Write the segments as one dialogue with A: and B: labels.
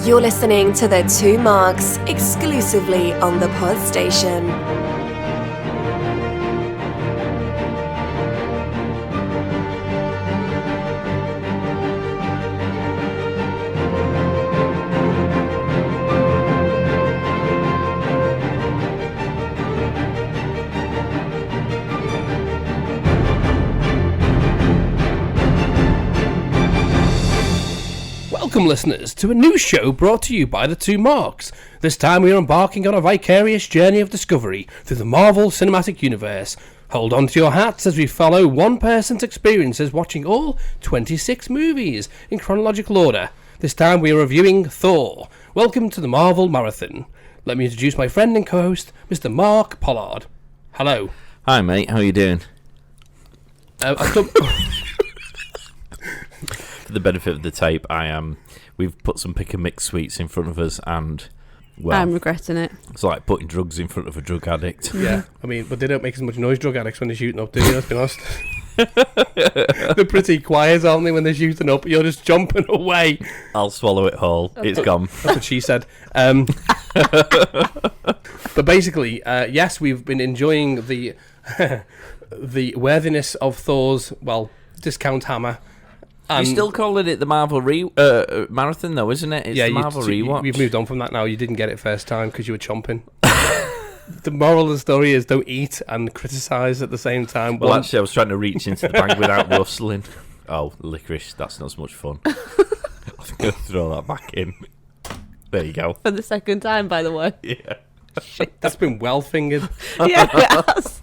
A: You're listening to The Two Marks, exclusively on the Pod Station.
B: Welcome, listeners, to a new show brought to you by The Two Marks. This time we are embarking on a vicarious journey of discovery through the Marvel Cinematic Universe. Hold on to your hats as we follow one person's experiences watching all 26 movies in chronological order. This time we are reviewing Thor. Welcome to the Marvel Marathon. Let me introduce my friend and co-host, Mr. Mark Pollard. Hello.
C: Hi, mate. How are you doing? For the benefit of the tape, we've put some pick and mix sweets in front of us, and well,
D: I'm regretting it.
C: It's like putting drugs in front of a drug addict.
B: Yeah, I mean, but they don't make as much noise, drug addicts, when they're shooting up, do you? Let's be honest. They're pretty quiet, aren't they, when they're shooting up? You're just jumping away.
C: I'll swallow it whole. It's gone.
B: That's what she said. But basically, yes, we've been enjoying the the worthiness of Thor's, discount hammer.
C: You're still calling it the Marvel Marathon, though, isn't it? It's the Marvel Rewatch.
B: We've moved on from that now. You didn't get it first time because you were chomping. The moral of the story is don't eat and criticise at the same time.
C: Well, actually, I was trying to reach into the bag without rustling. Oh, licorice, that's not so much fun. I was going to throw that back in. There you go.
D: For the second time, by the way.
C: Yeah.
B: That's been well fingered.
D: Yeah, it has.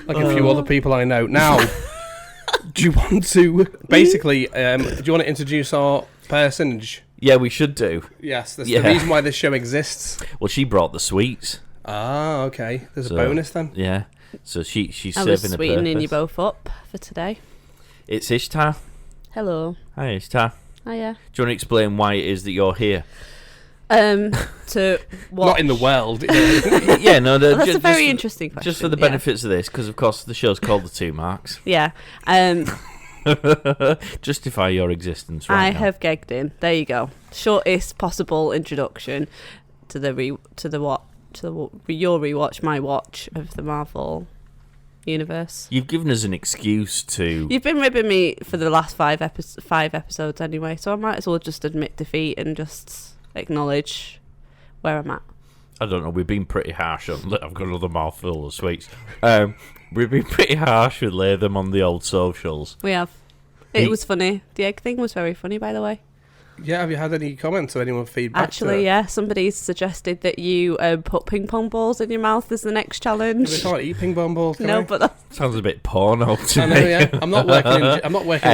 B: Like a few other people I know. Now... Do you want to basically? Do you want to introduce our personage?
C: Yeah, we should do.
B: Yes, that's the reason why this show exists.
C: Well, she brought the sweets.
B: Ah, okay. There's a bonus then.
C: Yeah. So she's serving a purpose.
D: I was sweetening you both up for today.
C: It's Ishtar.
D: Hello.
C: Hi, Ishtar.
D: Hiya.
C: Do you want to explain why it is that you're here?
D: To watch.
B: Not in the world.
C: Yeah, no.
D: That's a very interesting question.
C: Just for the benefits of this, because of course the show's called The Two Marks.
D: Yeah.
C: Justify your existence. Right
D: I
C: now.
D: have gegged in. There you go. Shortest possible introduction to your rewatch, my watch of the Marvel universe.
C: You've given us an excuse to.
D: You've been ribbing me for the last five episodes anyway, so I might as well just admit defeat and just acknowledge where I'm at.
C: I don't know. We've been pretty harsh on. I've got another mouthful of sweets. We've been pretty harsh with Latham on the old socials.
D: We have. It was funny. The egg thing was very funny, by the way.
B: Yeah, have you had any comments or anyone feedback?
D: Actually, yeah. Somebody suggested that you put ping pong balls in your mouth as the next challenge.
B: We can't eat ping pong balls.
D: No, but that
C: Sounds a bit porno to
B: I
C: me.
B: know, yeah. I'm not working in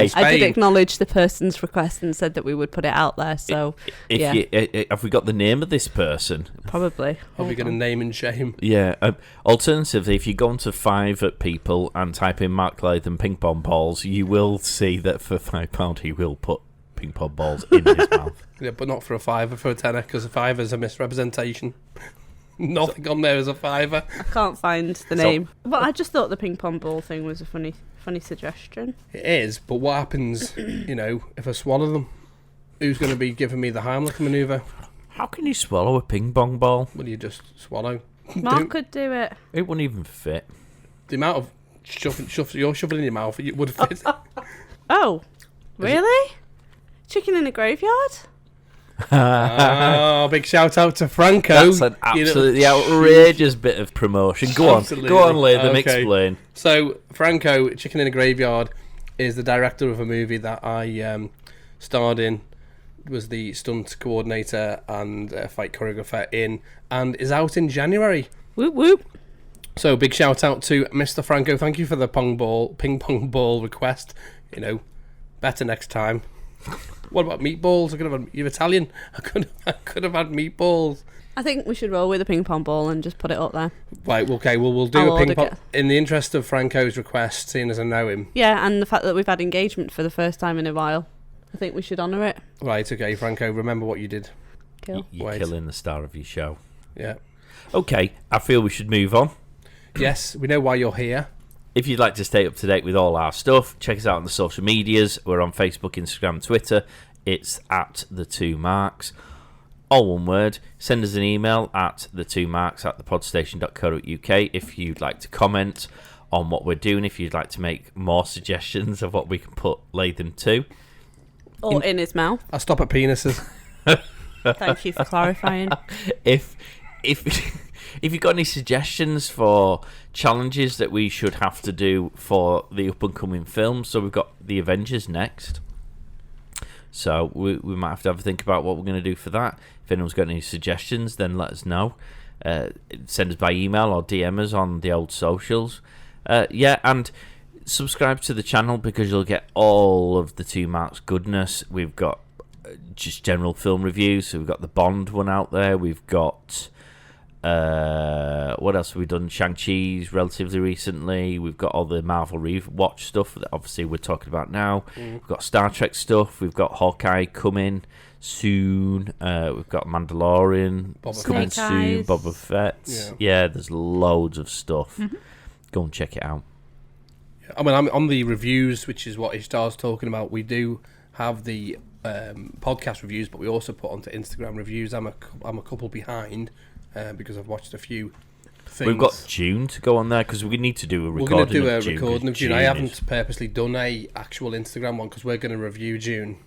B: Spain.
D: I did acknowledge the person's request and said that we would put it out there. So,
C: Have we got the name of this person?
D: Probably.
B: Are we going to name and shame?
C: Yeah. Alternatively, if you go onto Five at People and type in Mark Latham ping pong balls, you will see that for £5 he will put ping pong balls in his mouth.
B: Yeah, but not for a fiver, for a tenner, because a fiver is a misrepresentation. Nothing on there is a fiver.
D: I can't find the name. But I just thought the ping pong ball thing was a funny suggestion.
B: It is, but what happens, if I swallow them? Who's going to be giving me the Heimlich manoeuvre?
C: How can you swallow a ping pong ball?
B: Will you just swallow?
D: Mark could do it.
C: It wouldn't even fit.
B: The amount of you're shoving in your mouth, it would fit.
D: Oh, really? Chicken in a graveyard?
B: Oh, big shout out to Franco.
C: That's an absolutely outrageous bit of promotion. Go on, Latham, explain.
B: So, Franco, Chicken in a Graveyard, is the director of a movie that I starred in, was the stunt coordinator and fight choreographer in, and is out in January.
D: Whoop whoop.
B: So, big shout out to Mr. Franco. Thank you for the ping pong ball request. Better next time. What about meatballs? You're Italian. I could have had meatballs.
D: I think we should roll with a ping pong ball and just put it up there.
B: Right, okay, well, we'll do a ping pong. In the interest of Franco's request, seeing as I know him.
D: Yeah, and the fact that we've had engagement for the first time in a while. I think we should honour it.
B: Right, okay, Franco, remember what you did.
D: Cool.
C: You're killing the star of your show.
B: Yeah.
C: Okay, I feel we should move on.
B: Yes, we know why you're here.
C: If you'd like to stay up to date with all our stuff, check us out on the social medias. We're on Facebook, Instagram, Twitter. it's at the 2 marks. All one word. Send us an email at the 2 marks at thepodstation.co.uk if you'd like to comment on what we're doing, if you'd like to make more suggestions of what we can put Latham to.
D: Or in his mouth.
B: I'll stop at penises.
D: Thank you for clarifying.
C: If you've got any suggestions for challenges that we should have to do for the up-and-coming films, so we've got The Avengers next. So we might have to have a think about what we're going to do for that. If anyone's got any suggestions, then let us know. Send us by email or DM us on the old socials. And subscribe to the channel because you'll get all of the 2 marks goodness. We've got just general film reviews. So we've got the Bond one out there. We've got what else have we done? Shang-Chi's relatively recently. We've got all the Marvel Rewatch stuff that obviously we're talking about now. We've got Star Trek stuff. We've got Hawkeye coming soon. We've got Mandalorian coming soon. Boba Fett. Yeah, there's loads of stuff. Go and check it out.
B: I mean, I'm on the reviews, which is what Ishtar's talking about. We do have the podcast reviews, but we also put onto Instagram reviews. I'm a couple behind because I've watched a few things.
C: We've got June to go on there because we need to do a recording.
B: We're going to do a
C: of June,
B: recording of June. I haven't purposely done a actual Instagram one because we're going to review June.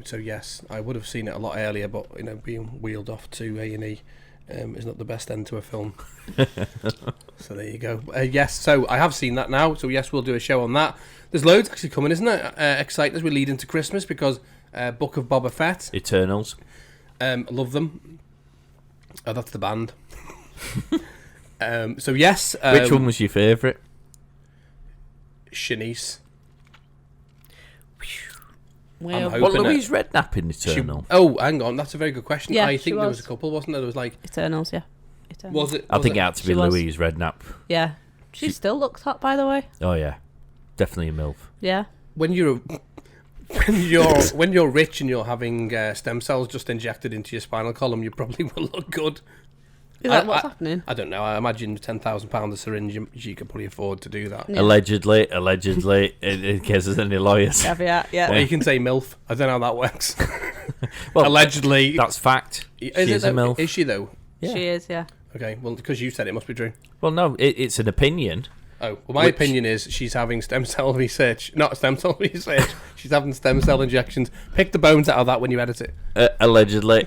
B: So yes, I would have seen it a lot earlier, but being wheeled off to A&E is not the best end to a film. So there you go. Yes, so I have seen that now. So yes, we'll do a show on that. There's loads actually coming, isn't it? Exciting as we lead into Christmas because Book of Boba Fett.
C: Eternals.
B: I love them. Oh, that's the band. So yes.
C: Which one was your favourite?
B: Shanice.
D: Well,
C: What Louise Redknapp in Eternal?
B: Hang on, that's a very good question.
D: Yeah,
B: I think there
D: was
B: a couple, wasn't there? There was like
D: Eternals, yeah. Eternals.
B: Was it?
C: I think it had to be Louise Redknapp.
D: Yeah. She still looks hot, by the way.
C: Oh yeah, definitely a MILF.
D: Yeah.
B: When you're rich and you're having stem cells just injected into your spinal column, you probably will look good.
D: Is that what's happening?
B: I don't know. I imagine £10,000 a syringe, you could probably afford to do that.
C: Yeah. Allegedly, in case there's any lawyers.
D: Caveat, yeah.
B: Well, you can say MILF. I don't know how that works. Well, allegedly.
C: That's fact. She's a MILF.
B: Is she, though?
C: Yeah.
D: She is, yeah.
B: Okay, well, because you said it must be true.
C: Well, no, it's an opinion.
B: Oh, well, my opinion is she's having stem cell research. Not stem cell research. She's having stem cell injections. Pick the bones out of that when you edit it.
C: Allegedly.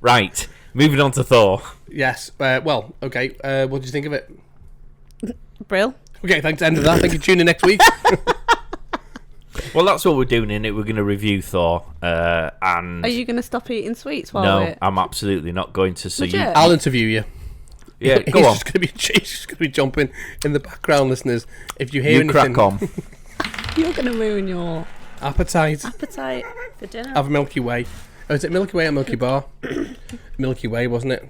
C: Right. Moving on to Thor.
B: Yes. Well, okay. What did you think of it?
D: Brill.
B: Okay, thanks. End of that. Thank you. Tune in next week.
C: Well, that's what we're doing in it. We're going to review Thor. And
D: are you going to stop eating sweets while
C: No, I'm absolutely not going to. So you,
B: I'll interview you.
C: Yeah, go on.
B: He's just going to be jumping in the background, listeners. If you hear
C: You
B: anything,
C: crack on.
D: You're going to ruin your
B: appetite
D: for dinner.
B: Have a Milky Way. Oh, is it Milky Way or Milky Bar? Milky Way, wasn't it?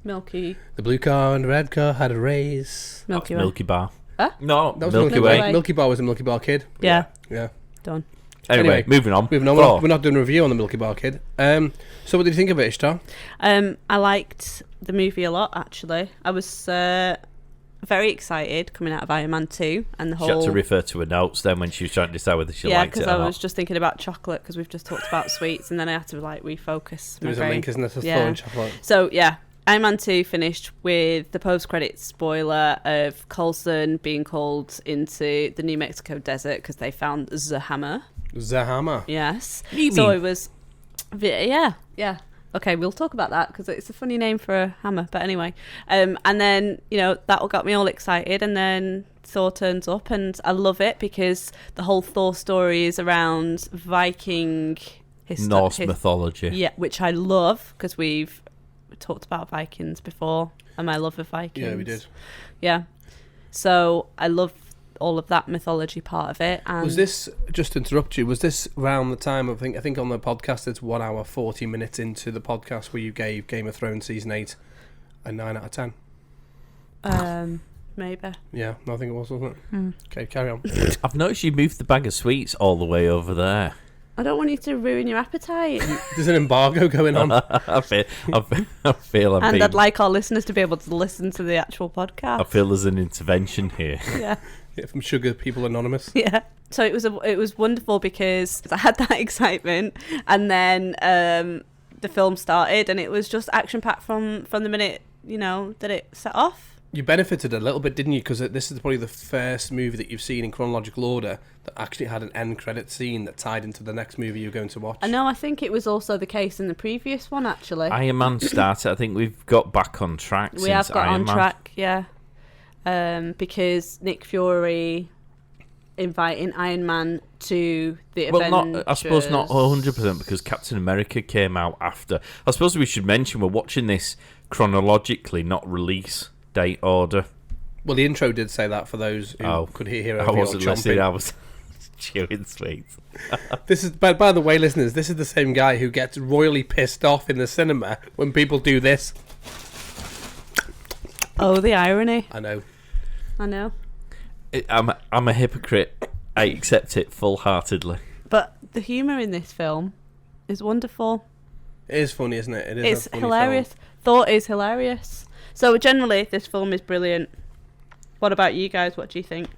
D: Milky.
B: The blue car and the red car had a race.
D: Milky Way.
C: Milky Bar.
D: Huh?
C: No,
B: that was
C: Milky Way.
D: Way.
B: Milky Bar was a Milky Bar Kid.
D: Yeah.
B: Yeah.
D: Done.
C: Anyway, moving on.
B: We're not doing a review on the Milky Bar Kid. So what did you think of it, Ishtar?
D: I liked the movie a lot, actually. I was very excited coming out of Iron Man 2 and the whole...
C: She had to refer to her notes then when she was trying to decide whether she liked it or not.
D: Yeah, because I was just thinking about chocolate because we've just talked about sweets and then I had to refocus
B: There's a link, isn't there, to Thor and chocolate?
D: So, yeah. Iron Man 2 finished with the post-credits spoiler of Coulson being called into the New Mexico desert because they found the hammer.
B: The hammer?
D: Yes.
C: You
D: so
C: mean?
D: it was... Yeah. Okay, we'll talk about that because it's a funny name for a hammer. But anyway, and then, that got me all excited. And then Thor turns up and I love it because the whole Thor story is around Viking...
C: Norse mythology.
D: Yeah, which I love because we've talked about Vikings before and my love of Vikings.
B: Yeah, we did.
D: Yeah. So I love all of that mythology part of it. And
B: was this, just to interrupt you, was this around the time, I think on the podcast it's 1 hour 40 minutes into the podcast where you gave Game of Thrones season 8 a 9 out of 10?
D: Maybe.
B: Yeah, I think it was, wasn't it? Okay, carry on.
C: I've noticed you moved the bag of sweets all the way over there.
D: I don't want you to ruin your appetite.
B: There's an embargo going on.
C: I feel I'm
D: and
C: being...
D: I'd like our listeners to be able to listen to the actual podcast.
C: I feel there's an intervention here.
D: Yeah.
B: Yeah, from Sugar People Anonymous.
D: Yeah. So it was wonderful because I had that excitement, and then the film started, and it was just action packed from the minute that it set off.
B: You benefited a little bit, didn't you? Because this is probably the first movie that you've seen in chronological order that actually had an end credit scene that tied into the next movie you're going to watch.
D: I know. I think it was also the case in the previous one, actually.
C: Iron Man started. I think we've got back on track.
D: We have got
C: Iron
D: on
C: Man.
D: track, yeah. Because Nick Fury inviting Iron Man to the Avengers.
C: I suppose not 100% because Captain America came out after. I suppose we should mention we're watching this chronologically, not release date order.
B: Well, the intro did say that for those who could hear it.
C: I wasn't listening. I was chewing sweets.
B: This is, by the way, listeners, this is the same guy who gets royally pissed off in the cinema when people do this.
D: Oh, the irony.
B: I know.
C: I'm a hypocrite. I accept it full-heartedly.
D: But the humour in this film is wonderful.
B: It is funny, isn't it?
D: It's
B: a funny
D: hilarious.
B: film.
D: Thor is hilarious. So generally, this film is brilliant. What about you guys? What do you think?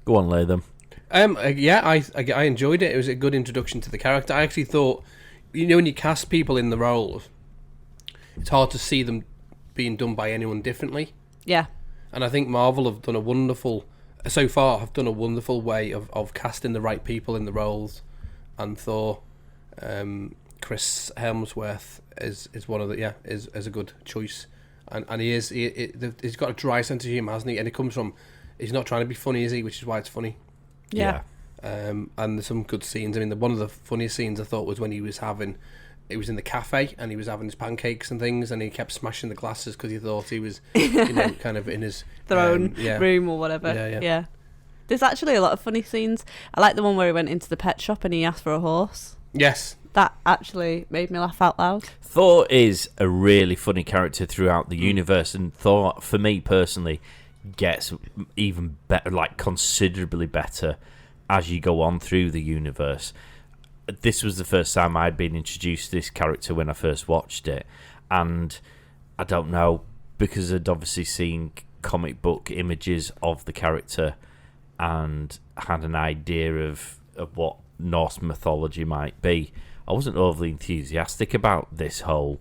C: Go on, lay them.
B: Yeah, I enjoyed it. It was a good introduction to the character. I actually thought, when you cast people in the roles, it's hard to see them being done by anyone differently.
D: Yeah.
B: And I think Marvel have done a wonderful way of casting the right people in the roles. And Thor, Chris Hemsworth is one of the is a good choice. And he's got a dry sense of humour, hasn't he? And it comes from, he's not trying to be funny, is he? Which is why it's funny.
D: Yeah.
B: And there's some good scenes. I mean, one of the funniest scenes I thought was when he was in the cafe and he was having his pancakes and things, and he kept smashing the glasses because he thought he was, kind of in his
D: throne room or whatever. Yeah. There's actually a lot of funny scenes. I like the one where he went into the pet shop and he asked for a horse.
B: Yes.
D: That actually made me laugh out loud.
C: Thor is a really funny character throughout the universe, and Thor, for me personally, gets even better, like considerably better, as you go on through the universe. This was the first time I'd been introduced to this character when I first watched it, and I don't know, because I'd obviously seen comic book images of the character and had an idea of what Norse mythology might be. I wasn't overly enthusiastic about this whole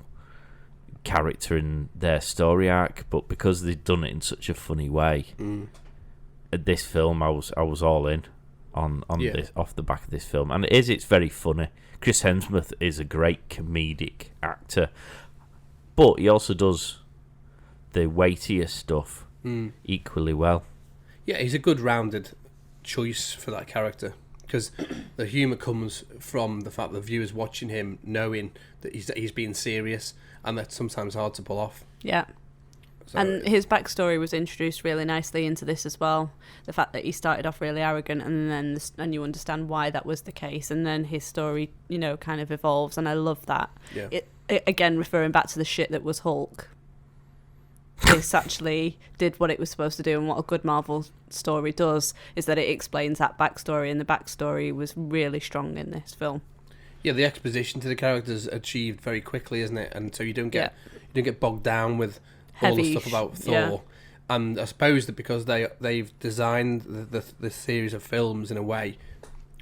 C: character and their story arc, but because they'd done it in such a funny way, at this film I was all in on this, off the back of this film. And it's very funny. Chris Hemsworth is a great comedic actor, but he also does the weightier stuff equally well. Yeah,
B: he's a good rounded choice for that character, because the humour comes from the fact that the viewers watching him knowing that he's being serious, and that's sometimes hard to pull off.
D: Yeah. So, and his backstory was introduced really nicely into this as well. The fact that he started off really arrogant, and you understand why that was the case, and then his story, kind of evolves, and I love that.
B: Yeah.
D: It again, referring back to the shit that was Hulk. This actually did what it was supposed to do, and what a good Marvel story does is that it explains that backstory, and the backstory was really strong in this film.
B: Yeah, the exposition to the characters achieved very quickly, isn't it? And so you don't get bogged down with all the stuff about Thor. Yeah. And I suppose that because they've designed the series of films in a way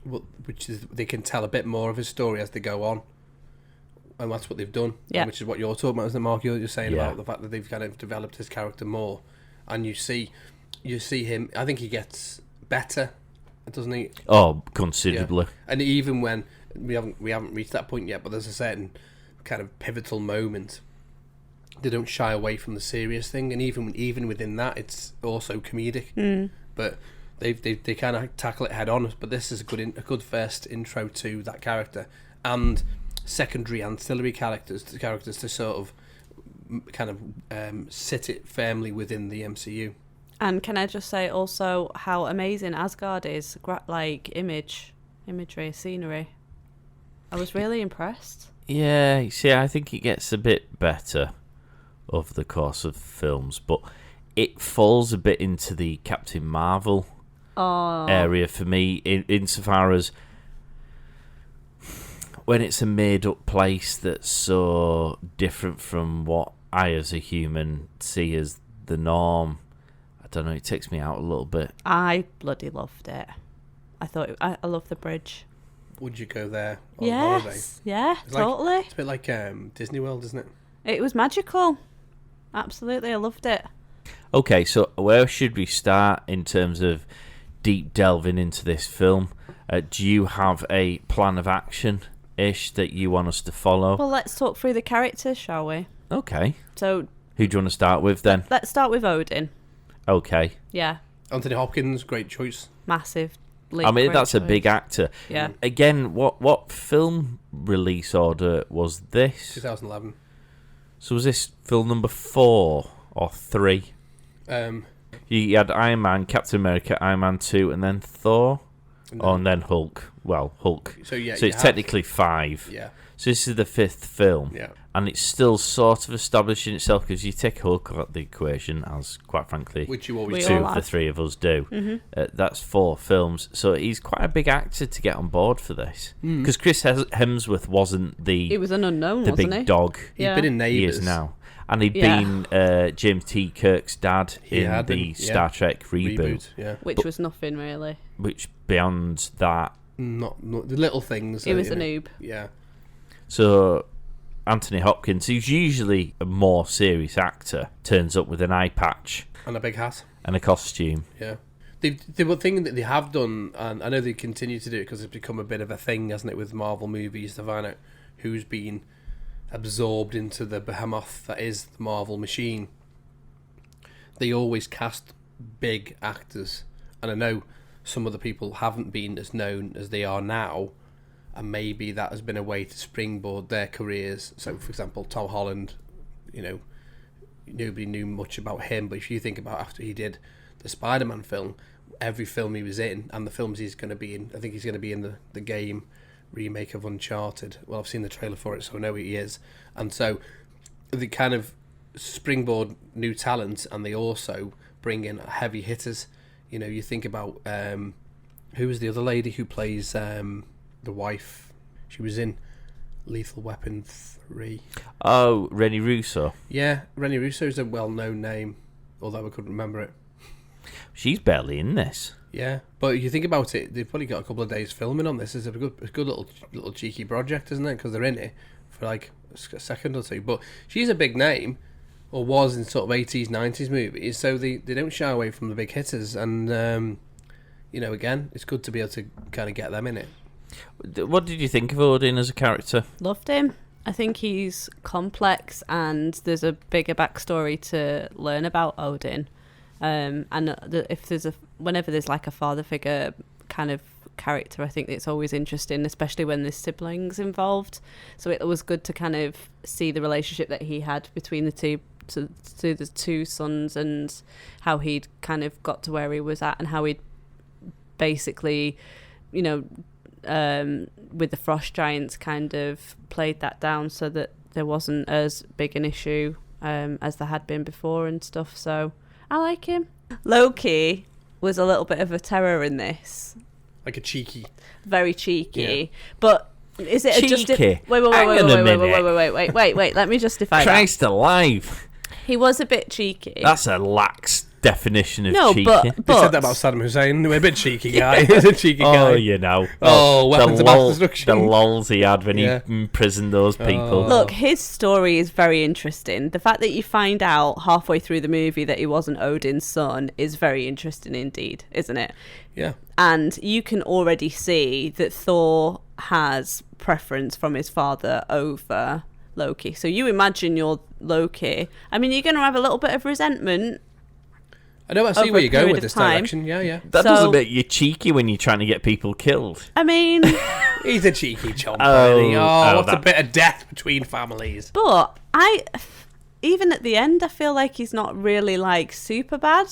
B: which is they can tell a bit more of his story as they go on. And that's what they've done, which is what you're talking about, isn't it, Mark? You're saying about the fact that they've kind of developed his character more, and you see him. I think he gets better, doesn't he?
C: Oh, considerably.
B: Yeah. And even when we haven't reached that point yet, but there's a certain kind of pivotal moment. They don't shy away from the serious thing, and even within that, it's also comedic. But they kind of tackle it head on. But this is a good first intro to that character, and secondary ancillary characters to sort of kind of sit it firmly within the MCU.
D: And can I just say also how amazing Asgard is, like imagery, scenery. I was really impressed.
C: Yeah, see, I think it gets a bit better over the course of films, but it falls a bit into the Captain Marvel area for me, insofar as when it's a made-up place that's so different from what I, as a human, see as the norm. I don't know, it takes me out a little bit.
D: I bloody loved it. I thought I love the bridge.
B: Would you go there on holiday?
D: Yes, yeah,
B: It's
D: totally.
B: It's a bit like Disney World, isn't it?
D: It was magical. Absolutely, I loved it.
C: Okay, so where should we start in terms of deep delving into this film? Do you have a plan of action-ish that you want us to follow?
D: Well, let's talk through the characters, shall we?
C: Okay.
D: So,
C: Who do you want to start with then?
D: let's start with Odin.
C: Okay.
D: Yeah,
B: Anthony Hopkins, great choice.
D: massive.
C: I mean, that's a big actor.
D: Yeah.
C: Again, what film release order was this?
B: 2011.
C: So was this film number 4 or 3? You had Iron Man, Captain America, Iron Man 2, and then Thor? And then Hulk. Well, Hulk.
B: So yeah,
C: So it's technically 5.
B: Yeah.
C: So this is the 5th film.
B: Yeah.
C: And it's still sort of establishing itself because you take Hulk out of the equation, as quite frankly,
B: Which you always
D: We
C: two
D: all
C: of the
D: have.
C: 3 of us do. That's 4 films. So he's quite a big actor to get on board for this. Because Chris Hemsworth wasn't
D: He
C: the
D: was an unknown,
C: big
D: wasn't he?
C: dog
B: He'd
D: Yeah.
B: been in
C: he
B: Neighbours.
C: is now. And he'd
D: Yeah.
C: been James T. Kirk's dad
B: He
C: in
B: had
C: the
B: been, yeah.
C: Star Trek reboot.
B: Yeah.
D: Which was nothing, really.
C: Which beyond that,
B: Not the little things.
D: He was a
B: you know,
D: noob.
B: Yeah.
C: so Anthony Hopkins, who's usually a more serious actor, turns up with an eye patch
B: And a big hat.
C: and a costume.
B: Yeah. The one thing that they have done, and I know they continue to do it because it's become a bit of a thing, hasn't it, with Marvel movies, to find out who's been absorbed into the behemoth that is the Marvel machine. They always cast big actors, and I know some of the people haven't been as known as they are now, and maybe that has been a way to springboard their careers. So, for example, Tom Holland, nobody knew much about him, but if you think about after he did the Spider-Man film, every film he was in, and the films he's going to be in, I think he's going to be in the game remake of Uncharted. Well, I've seen the trailer for it, so I know he is. And so they kind of springboard new talent, and they also bring in heavy hitters. You think about who was the other lady who plays the wife? She was in Lethal Weapon 3.
C: Oh, Rennie Russo.
B: Yeah, Rennie Russo is a well-known name, although I couldn't remember it.
C: She's barely in this.
B: Yeah, but you think about it, they've probably got a couple of days filming on this. It's a good little cheeky project, isn't it? Because they're in it for like a second or two. But she's a big name, or was in sort of 80s, 90s movies, so they don't shy away from the big hitters. And, again, it's good to be able to kind of get them in it.
C: What did you think of Odin as a character?
D: Loved him. I think he's complex, and there's a bigger backstory to learn about Odin. Whenever there's like a father figure kind of character, I think it's always interesting, especially when there's siblings involved. So it was good to kind of see the relationship that he had between the two sons, and how he'd kind of got to where he was at, and how he'd basically, with the frost giants, kind of played that down so that there wasn't as big an issue as there had been before and stuff. So I like him. Loki was a little bit of a terror in this.
B: Like a cheeky.
D: Very cheeky.
B: Yeah.
D: But is it
C: Cheeky?
D: Wait, let me justify that.
C: Christ alive.
D: He was a bit cheeky.
C: That's a lax definition of
D: No,
C: cheeky.
D: but
B: They said that about Saddam Hussein. We're a bit cheeky guy. He's a cheeky guy. Weapons of mass destruction.
C: The lols he had when
B: Yeah.
C: he imprisoned those people.
D: Look, his story is very interesting. The fact that you find out halfway through the movie that he wasn't Odin's son is very interesting indeed, isn't it?
B: Yeah.
D: And you can already see that Thor has preference from his father over Loki. So you imagine you're Loki. I mean, you're going to have a little bit of resentment.
B: I know, I see
D: Over
B: where
D: a
B: you're going
D: period
B: with
D: of
B: this
D: time.
B: direction. Yeah.
C: That
D: So-
C: doesn't make you cheeky when you're trying to get people killed.
D: I mean,
B: He's a cheeky chump.
C: Oh,
B: Really. What's a
C: that-
B: bit of death between families?
D: but even at the end, I feel like he's not really like super bad.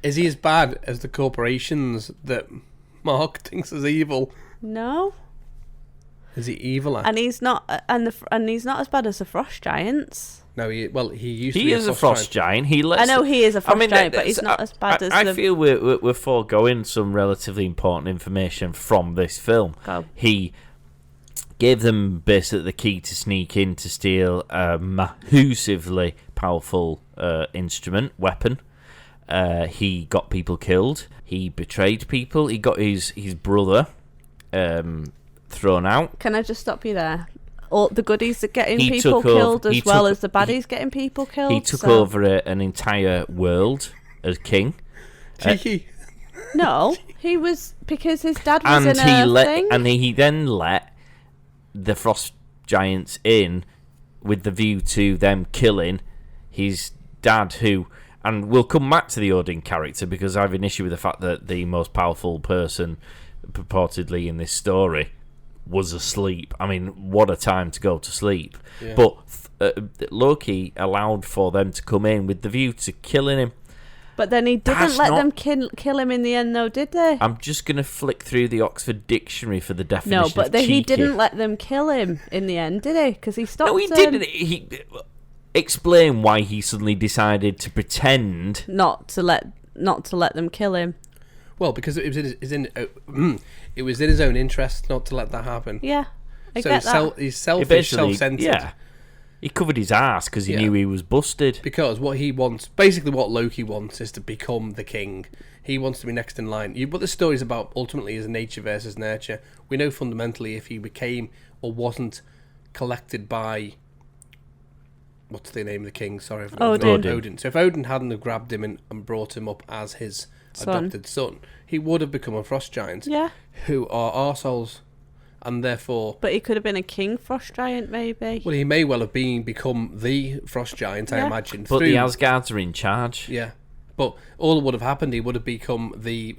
B: Is he as bad as the corporations that Mark thinks is evil?
D: No.
B: Is he evil?
D: And he's not, and he's not as bad as the frost giants.
B: No, he used to
C: He
B: be
C: is a frost giant. He lets
D: I know he is a frost giant, but
C: that's-
D: he's not as bad as
C: I
D: the.
C: feel we're foregoing some relatively important information from this film.
D: Go.
C: He gave them basically the key to sneak in to steal a massively powerful weapon. he got people killed. He betrayed people. He got his brother thrown out.
D: Can I just stop you there? All the goodies are getting
C: He
D: people
C: took over-
D: killed
C: he
D: as well
C: took-
D: as the baddies getting people killed.
C: He took
D: so-
C: over an entire world as king.
B: Cheeky.
D: No, he was because his dad was in
C: He then let the frost giants in with the view to them killing his dad, who, and we'll come back to the Odin character because I have an issue with the fact that the most powerful person purportedly in this story was asleep. I mean, what a time to go to sleep.
B: Yeah.
C: But Loki allowed for them to come in with the view to killing him.
D: But then he didn't
C: That's
D: let
C: not-
D: them kill him in the end, though, did they?
C: I'm just going to flick through the Oxford Dictionary for the definition
D: No, but
C: of cheeky.
D: he didn't let them kill him in the end, did he? Because he stopped.
C: No, he didn't. He explain why he suddenly decided to pretend.
D: Not to let them kill him.
B: Well, because it was in his own interest not to let that happen.
D: Yeah, I
B: So
D: get that.
B: he's selfish,
C: Basically,
B: self-centered.
C: yeah, he covered his ass because he
B: Yeah.
C: knew he was busted.
B: Because what he wants, basically what Loki wants, is to become the king. He wants to be next in line. What the story's about ultimately is nature versus nurture. We know fundamentally if he became or wasn't collected by, what's the name of the king? Sorry, I forgot.
D: Odin.
B: So if Odin hadn't have grabbed him and brought him up as his adopted son, he would have become a frost giant.
D: Yeah,
B: Who are arseholes, and therefore.
D: but he could have been a king frost giant, maybe.
B: Well, he may well have become the frost giant, I
D: Yeah.
B: imagine.
C: But
B: through,
C: the Asgards are in charge.
B: Yeah. But all that would have happened, he would have become the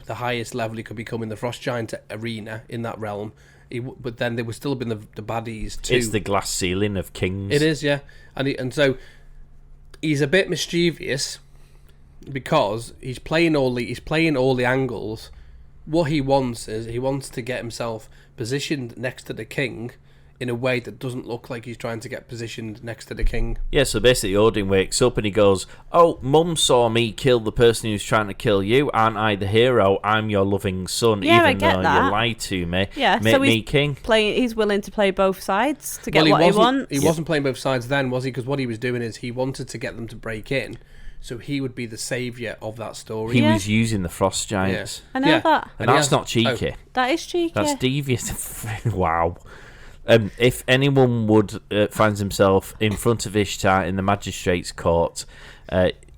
B: highest level he could become in the frost giant arena in that realm. But then there would still have been the baddies too.
C: It's the glass ceiling of kings.
B: It is, yeah. And so he's a bit mischievous because he's playing all the angles. What he wants is he wants to get himself positioned next to the king in a way that doesn't look like he's trying to get positioned next to the king.
C: Yeah, so basically Odin wakes up and he goes, "Oh, Mum saw me kill the person who's trying to kill you. Aren't I the hero? I'm your loving son,
D: Yeah, I
C: even
D: get
C: though
D: that.
C: you lied to me.
D: Yeah,
C: Make
D: so
C: me king."
D: He's willing to play both sides to get
B: Well,
D: what he wants.
B: He wasn't playing both sides then, was he? Because what he was doing is he wanted to get them to break in, so he would be the saviour of that story.
C: He
D: Yeah.
C: was using the frost giants.
D: I know that.
C: And
B: he
C: that's
B: has-
C: not cheeky.
D: That is cheeky.
C: That's devious. Wow. If anyone finds himself in front of Ishtar in the magistrate's court,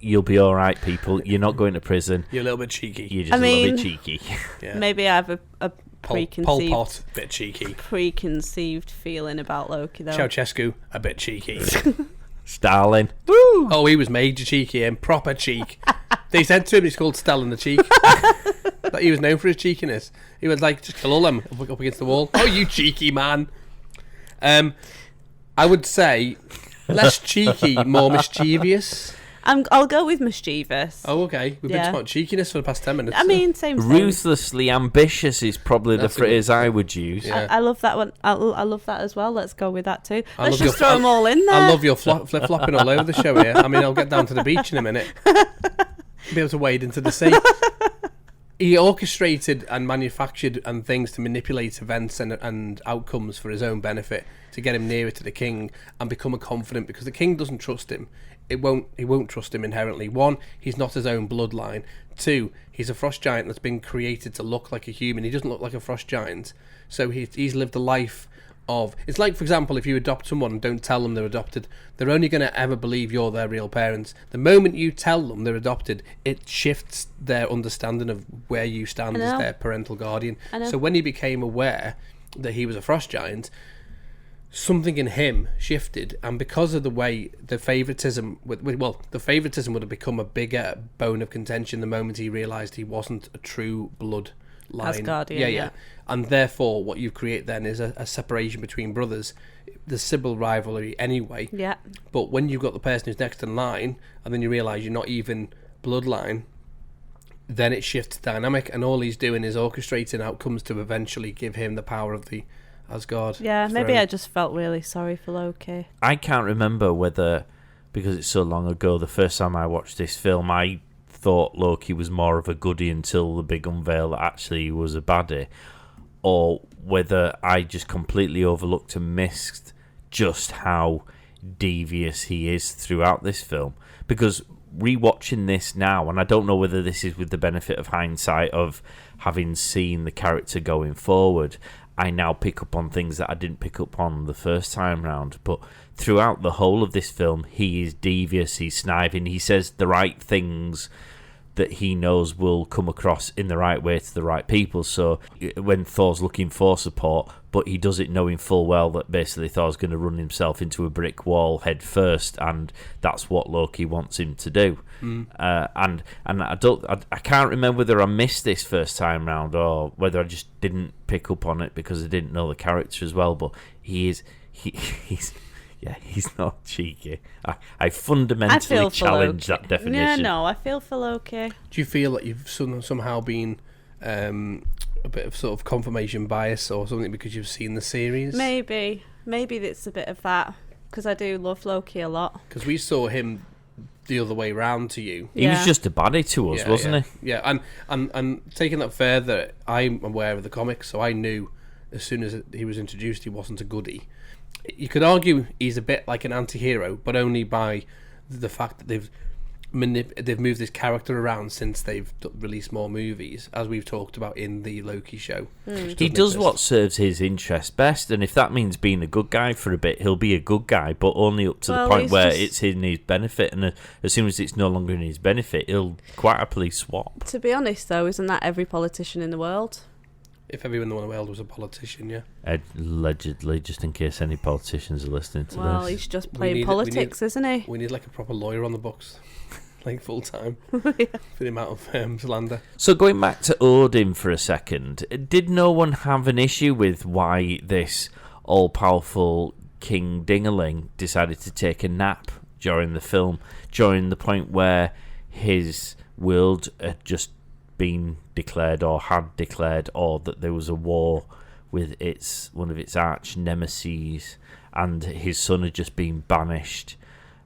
C: you'll be all right, people. You're not going to prison.
B: You're a little bit cheeky.
C: You're just
D: I
C: a little
D: mean-
C: bit cheeky.
B: Yeah.
D: Maybe I have a
B: Pol
D: preconceived
B: Pot, bit cheeky.
D: preconceived feeling about Loki, though.
B: Ceausescu, a bit cheeky.
C: Stalin.
B: Oh, he was major cheeky and proper cheek. They said to him he's called Stalin the Cheek. But he was known for his cheekiness. He was like, just kill all them up against the wall. Oh, you cheeky man. I would say less cheeky, more mischievous.
D: I'll go with mischievous.
B: Oh, okay. We've been talking about cheekiness for the past 10 minutes.
D: I mean, same.
C: Ruthlessly ambitious is probably
B: That's a
C: the
B: good-
C: phrase I would use.
B: Yeah.
D: I love that one. I love that as well. Let's go with that too.
B: I
D: Let's
B: love
D: just
B: your-
D: throw them all in there.
B: I love your flip-flopping all over the show here. I mean, I'll get down to the beach in a minute. Be able to wade into the sea. He orchestrated and manufactured and things to manipulate events and outcomes for his own benefit to get him nearer to the king and become a confident, because the king doesn't trust him. He won't trust him inherently. One, he's not his own bloodline. Two, he's a frost giant that's been created to look like a human. He doesn't look like a frost giant. So he's lived a life of... It's like, for example, if you adopt someone and don't tell them they're adopted, they're only going to ever believe you're their real parents. The moment you tell them they're adopted, it shifts their understanding of where you stand as their parental guardian. So when he became aware that he was a frost giant, something in him shifted, and because of the way the favoritism would have become a bigger bone of contention the moment he realised he wasn't a true blood line.
D: Asgardian, yeah.
B: And therefore what you create then is a separation between brothers. The Sybil rivalry anyway.
D: Yeah.
B: But when you've got the person who's next in line and then you realise you're not even bloodline, then it shifts dynamic, and all he's doing is orchestrating outcomes to eventually give him the power of the Asgard.
D: Yeah, maybe
B: throne.
D: I just felt really sorry for Loki.
C: I can't remember whether, because it's so long ago, the first time I watched this film, I thought Loki was more of a goodie until the big unveil that actually he was a baddie, or whether I just completely overlooked and missed just how devious he is throughout this film. Because rewatching this now, and I don't know whether this is with the benefit of hindsight of having seen the character going forward, I now pick up on things that I didn't pick up on the first time round. But throughout the whole of this film, he is devious, he's sniving, he says the right things that he knows will come across in the right way to the right people. So when Thor's looking for support, but he does it knowing full well that basically Thor's going to run himself into a brick wall head first, and that's what Loki wants him to do. And I can't remember whether I missed this first time round or whether I just didn't pick up on it because I didn't know the character as well. But he's not cheeky. I fundamentally challenge that definition.
D: Yeah, no, I feel for Loki.
B: Do you feel like you've somehow been a bit of sort of confirmation bias or something because you've seen the series?
D: Maybe it's a bit of that, because I do love Loki a lot.
B: Because we saw him the other way round to you.
C: He was just a baddie to us, wasn't he?
B: Yeah, and taking that further, I'm aware of the comics, so I knew as soon as he was introduced he wasn't a goodie. You could argue he's a bit like an anti-hero, but only by the fact that they've moved this character around since they've released more movies, as we've talked about in the Loki show.
C: He does what serves his interest best, and if that means being a good guy for a bit, he'll be a good guy, but only up to the point where it's in his benefit, and as soon as it's no longer in his benefit, he'll quite happily swap.
D: To be honest, though, isn't that every politician in the world?
B: If everyone in the world was a politician, yeah.
C: Allegedly, just in case any politicians are listening to this.
D: Well, he's just playing politics, isn't he?
B: We need like a proper lawyer on the books, like full time,
D: Yeah.
B: for the amount of slander.
C: So going back to Odin for a second, did no one have an issue with why this all-powerful King Dingaling decided to take a nap during the film, during the point where his world had just been declared or had declared, or that there was a war with one of its arch nemesis, and his son had just been banished,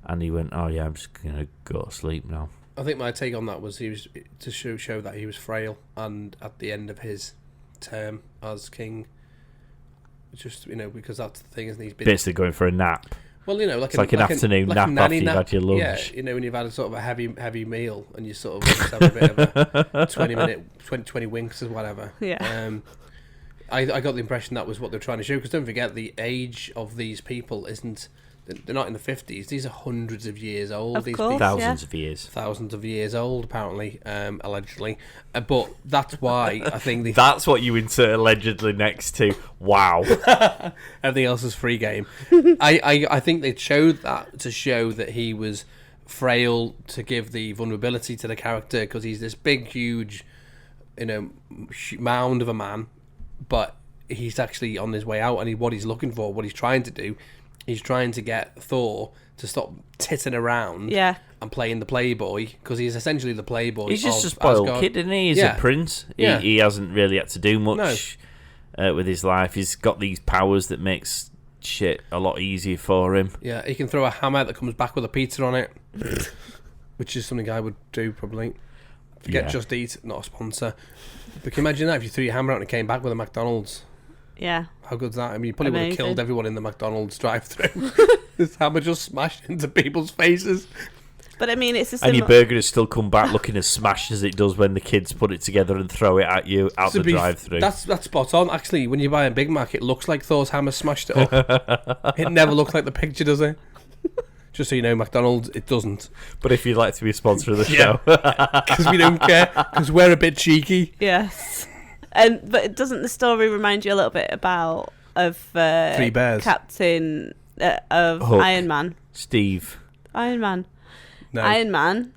C: and he went, oh yeah, I'm just gonna go to sleep now.
B: I think my take on that was he was to show that he was frail, and at the end of his term as king, just because that's the thing, isn't he? He's been
C: basically going for a nap.
B: Well,
C: like an afternoon nap after you've had your lunch.
B: Yeah, when you've had a sort of a heavy meal and you sort of just have a bit of a 20 winks or whatever.
D: Yeah.
B: I got the impression that was what they're trying to show, because don't forget the age of these people isn't. They're not in the 50s. These are hundreds of years old.
D: Of
B: these
D: course,
B: people.
C: Thousands of years
B: old, apparently, allegedly. But that's why I think
C: that's what you insert allegedly next to. Wow.
B: Everything else is free game. I think they showed that to show that he was frail, to give the vulnerability to the character, because he's this big, huge, mound of a man, but he's actually on his way out, and what he's looking for, what he's trying to do. He's trying to get Thor to stop titting around and playing the playboy, because he's essentially the playboy.
C: He's just a spoiled kid, isn't he? He's a prince. He hasn't really had to do much with his life. He's got these powers that makes shit a lot easier for him. Yeah,
B: he can throw a hammer that comes back with a pizza on it, which is something I would do probably. Forget Just Eat, not a sponsor. But can you imagine that if you threw your hammer out and it came back with a McDonald's?
D: Yeah.
B: How good's that? I mean, you probably would have killed everyone in the McDonald's drive-thru. This hammer just smashed into people's faces.
D: But I mean, it's a
C: and your burger has still come back looking as smashed as it does when the kids put it together and throw it at you out the drive-thru.
B: That's spot on. Actually, when you buy a Big Mac, it looks like Thor's hammer smashed it up. It never looks like the picture, does it? Just so you know, McDonald's, it doesn't.
C: But if you'd like to be a sponsor of the show.
B: Because we don't care. Because we're a bit cheeky.
D: Yes. But doesn't the story remind you a little bit of
B: Three Bears,
D: Captain of
C: Hook.
D: Iron Man?
C: Steve.
D: Iron Man.
B: No.
D: Iron Man.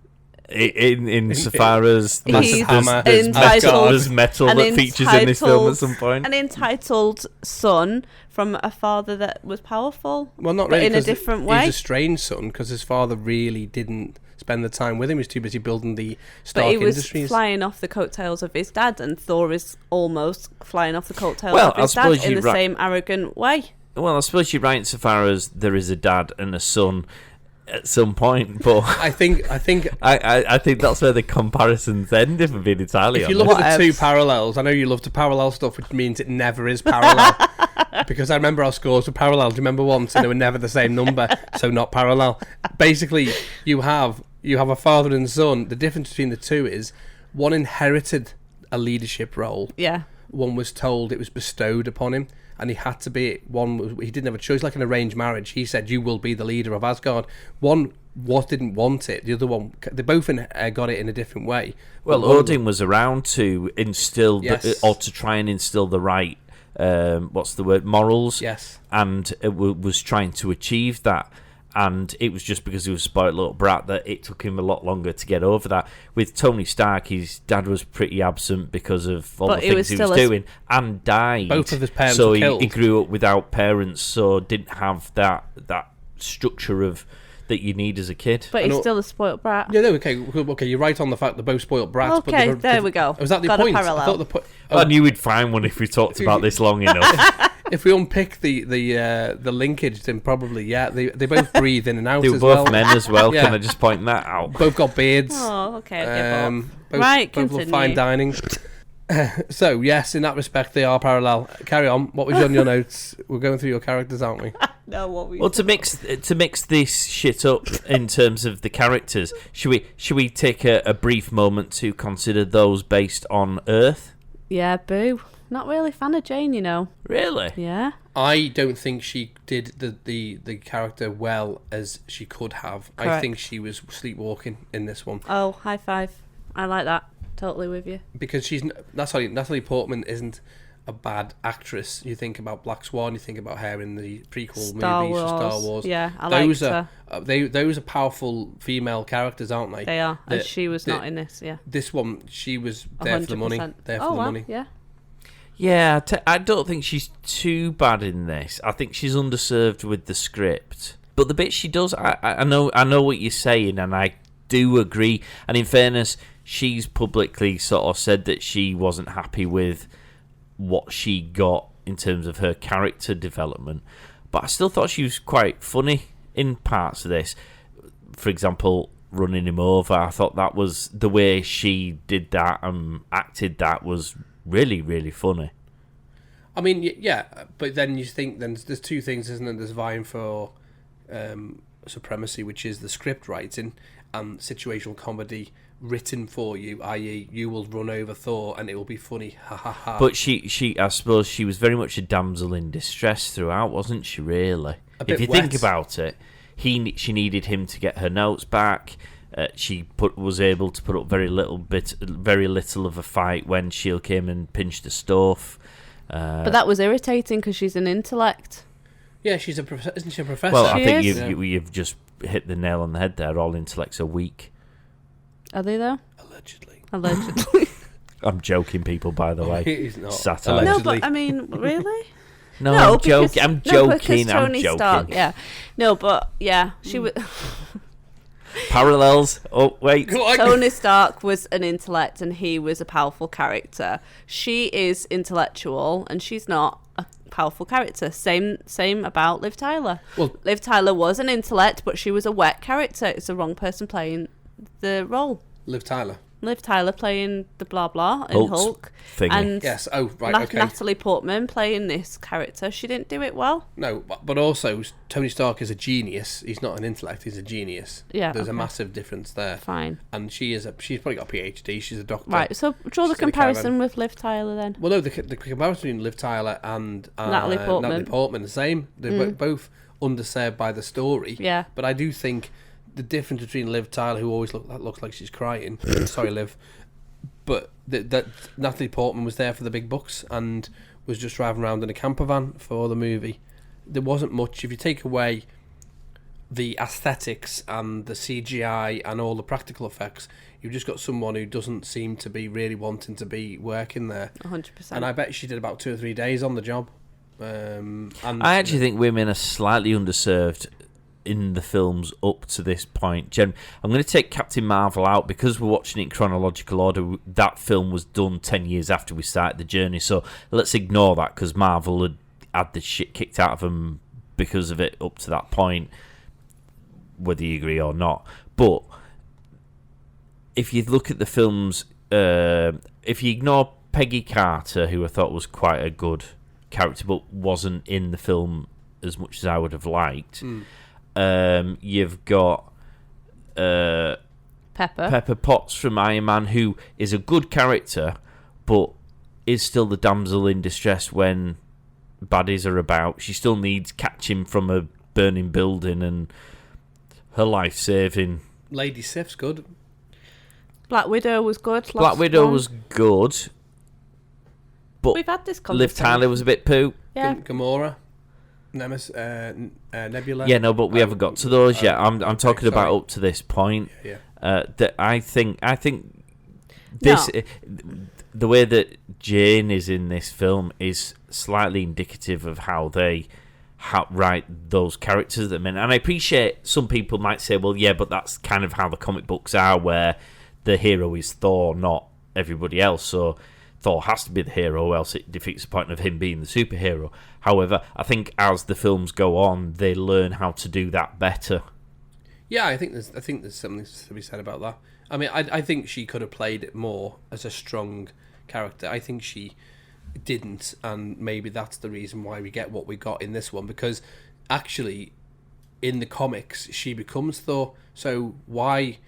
C: In so far as
B: there's
C: metal that features in this film at some point.
D: An entitled son from a father that was powerful.
B: Well, not really,
D: in a different way.
B: He's a strange son, because his father really didn't spend the time with him. He was too busy building the Stark Industries.
D: But he was flying off the coattails of his dad, and Thor is almost flying off the coattails of his dad in the same arrogant way.
C: Well, I suppose you're right insofar as there is a dad and a son at some point, but I think that's where the comparisons end, if I'm being entirely honest.
B: If you look at the two parallels, I know you love to parallel stuff, which means it never is parallel. Because I remember our scores were parallel. Do you remember once? And they were never the same number, so not parallel. Basically, you have you have a father and son. The difference between the two is one inherited a leadership role.
D: Yeah.
B: One was told it was bestowed upon him, and he had to be it. He didn't have a choice, like an arranged marriage. He said, "You will be the leader of Asgard." One didn't want it. The other one, they both got it in a different way.
C: Well, Odin was around to instill or to try and instill the right, morals.
B: Yes,
C: and was trying to achieve that. And it was just because he was a spoiled little brat that it took him a lot longer to get over that. With Tony Stark, his dad was pretty absent because of all the things he was doing and died.
B: Both of his parents
C: were
B: killed.
C: He grew up without parents, so didn't have that structure of that you need as a kid.
D: But he's still a spoiled brat.
B: Yeah, okay, you're right on the fact they're both spoiled brats.
D: Okay,
B: but
D: there we go.
B: Was that the
D: Got
B: point?
D: a parallel.
B: I thought the point.
C: I knew we'd find one if we talked about this long enough.
B: If we unpick the linkage, then probably they both breathe in and out.
C: They were
B: as
C: both
B: well.
C: men as well.
B: Yeah.
C: Can I just point that out?
B: Both got beards.
D: Oh, okay.
B: Both
D: Right,
B: love
D: continue.
B: fine dining. So yes, in that respect, they are parallel. Carry on. What was on your notes? We're going through your characters, aren't we?
D: No, what we?
C: Well, to mix this shit up in terms of the characters, should we take a brief moment to consider those based on Earth?
D: Yeah, boo. Not really a fan of Jane, you know.
C: Really?
D: Yeah.
B: I don't think she did the character well as she could have.
D: Correct.
B: I think she was sleepwalking in this one.
D: Oh, high five. I like that. Totally with you.
B: Because Natalie Portman isn't a bad actress. You think about Black Swan, you think about her in the prequel movies, Star Wars.
D: Yeah, I
B: those
D: liked
B: are those are powerful female characters, aren't they?
D: They are. And she was not in this. Yeah.
B: This one, she was there for the money.
D: 100%.
B: There for the money.
D: Yeah.
C: Yeah, I don't think she's too bad in this. I think she's underserved with the script. But the bit she does, I know what you're saying, and I do agree. And in fairness, she's publicly sort of said that she wasn't happy with what she got in terms of her character development. But I still thought she was quite funny in parts of this. For example, running him over. I thought that was the way she did that and acted that was really, really funny.
B: I mean, yeah, but then you think there's two things, isn't there? There's vying for supremacy, which is the script writing, and situational comedy written for you, i.e. you will run over Thor and it will be funny, ha ha ha.
C: But she I suppose she was very much a damsel in distress throughout, wasn't she, really? If you think about it, she needed him to get her notes back. She was able to put up very little of a fight when Shield came and pinched the stuff.
D: But that was irritating because she's an intellect.
B: Yeah, isn't she a professor?
C: Well, I think
D: is.
C: you've just hit the nail on the head there. All intellects are weak.
D: Are they though?
B: Allegedly.
C: I'm joking, people. By the way,
B: He's not.
C: Satellite.
D: No,
B: Allegedly.
D: but I mean, really?
C: No, I'm
D: because-
C: joking. I'm
D: no, because
C: joking. I'm
D: Tony
C: joking.
D: Stark, yeah. No, but yeah, she was.
C: Parallels. Oh wait.
D: Tony Stark was an intellect and he was a powerful character. She is intellectual and she's not a powerful character. Same about Liv Tyler.
B: Well,
D: Liv Tyler was an intellect, but she was a wet character. It's the wrong person playing the role.
B: Liv Tyler.
D: Liv Tyler playing the blah blah in Hulk.
C: Thingy.
D: And
B: Yes. Oh, right. Okay.
D: Natalie Portman playing this character. She didn't do it well.
B: No, but also Tony Stark is a genius. He's not an intellect. He's a genius.
D: Yeah,
B: There's a
D: okay.
B: massive difference there.
D: Fine.
B: And she's probably got a PhD. She's a doctor.
D: Right, so draw the
B: She's in a
D: comparison
B: caravan.
D: with Liv Tyler then.
B: Well, no, the comparison between Liv Tyler and
D: Natalie Portman.
B: the same. They're both underserved by the story.
D: Yeah.
B: But I do think the difference between Liv Tyler, who always looks like she's crying. Sorry, Liv. But that Natalie Portman was there for the big bucks and was just driving around in a camper van for the movie. There wasn't much. If you take away the aesthetics and the CGI and all the practical effects, you've just got someone who doesn't seem to be really wanting to be working there.
D: 100%.
B: And I bet she did about 2 or 3 days on the job. And
C: I actually think women are slightly underserved in the films up to this point. I'm going to take Captain Marvel out because we're watching it in chronological order. That film was done 10 years after we started the journey, so let's ignore that because Marvel had the shit kicked out of them because of it up to that point, whether you agree or not. But if you look at the films, if you ignore Peggy Carter, who I thought was quite a good character but wasn't in the film as much as I would have liked, you've got Pepper Potts from Iron Man, who is a good character, but is still the damsel in distress when baddies are about. She still needs catching from a burning building and her life saving.
B: Lady Sif's good.
D: Black Widow was good.
C: Black Widow was good, but
D: we've had this
C: Liv
D: conversation.
C: Tyler was a bit poo.
D: Yeah.
B: Gamora, Nemesis, Nebula.
C: Yeah, no, but we haven't got to those yet. I'm talking about
B: sorry.
C: up to this point.
B: Yeah.
C: That I think this the way that Jane is in this film is slightly indicative of how they write those characters that men. And I appreciate some people might say, well, yeah, but that's kind of how the comic books are, where the hero is Thor, not everybody else. So Thor has to be the hero, else it defeats the point of him being the superhero. However, I think as the films go on, they learn how to do that better.
B: Yeah, I think there's something to be said about that. I mean, I think she could have played it more as a strong character. I think she didn't, and maybe that's the reason why we get what we got in this one, because actually in the comics she becomes Thor. So why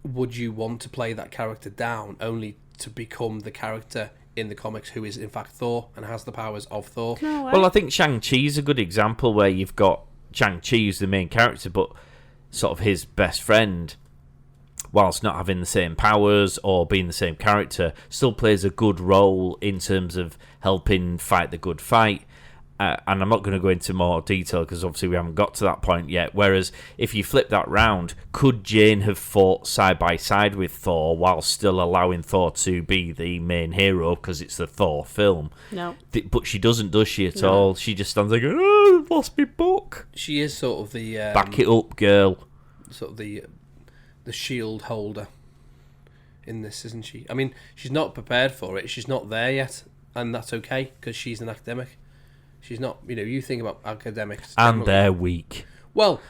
B: would you want to play that character down only to become the character in the comics who is in fact Thor and has the powers of Thor?
D: No way.
C: Well, I think Shang-Chi's a good example where you've got Shang-Chi who's the main character, but sort of his best friend, whilst not having the same powers or being the same character, still plays a good role in terms of helping fight the good fight. And I'm not going to go into more detail because obviously we haven't got to that point yet. Whereas if you flip that round, could Jane have fought side by side with Thor while still allowing Thor to be the main hero because it's the Thor film?
D: No.
C: But she doesn't, does she, at all? She just stands there going, oh, I've lost my book.
B: She is sort of the
C: Back it up, girl.
B: Sort of the shield holder in this, isn't she? I mean, she's not prepared for it. She's not there yet, and that's okay because she's an academic. She's not, you think about academics.
C: And they're weak.
B: Well,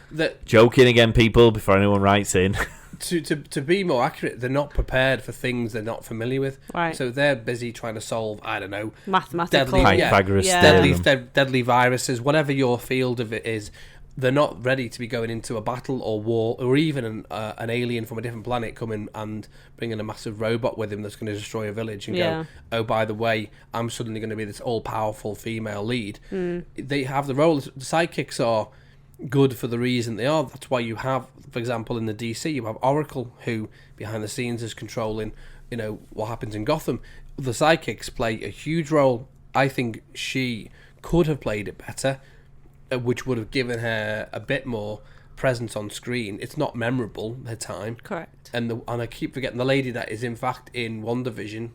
C: joking again, people, before anyone writes in.
B: to be more accurate, they're not prepared for things they're not familiar with.
D: Right.
B: So they're busy trying to solve, I don't know,
D: mathematical.
B: deadly viruses, whatever your field of it is. They're not ready to be going into a battle or war, or even an alien from a different planet coming and bringing a massive robot with him that's going to destroy a village and go, oh, by the way, I'm suddenly going to be this all-powerful female lead. They have the role. The sidekicks are good for the reason they are. That's why you have, for example, in the DC, you have Oracle, who behind the scenes is controlling, what happens in Gotham. The sidekicks play a huge role. I think she could have played it better, which would have given her a bit more presence on screen. It's not memorable, her time.
D: Correct.
B: And I keep forgetting the lady that is in fact in WandaVision.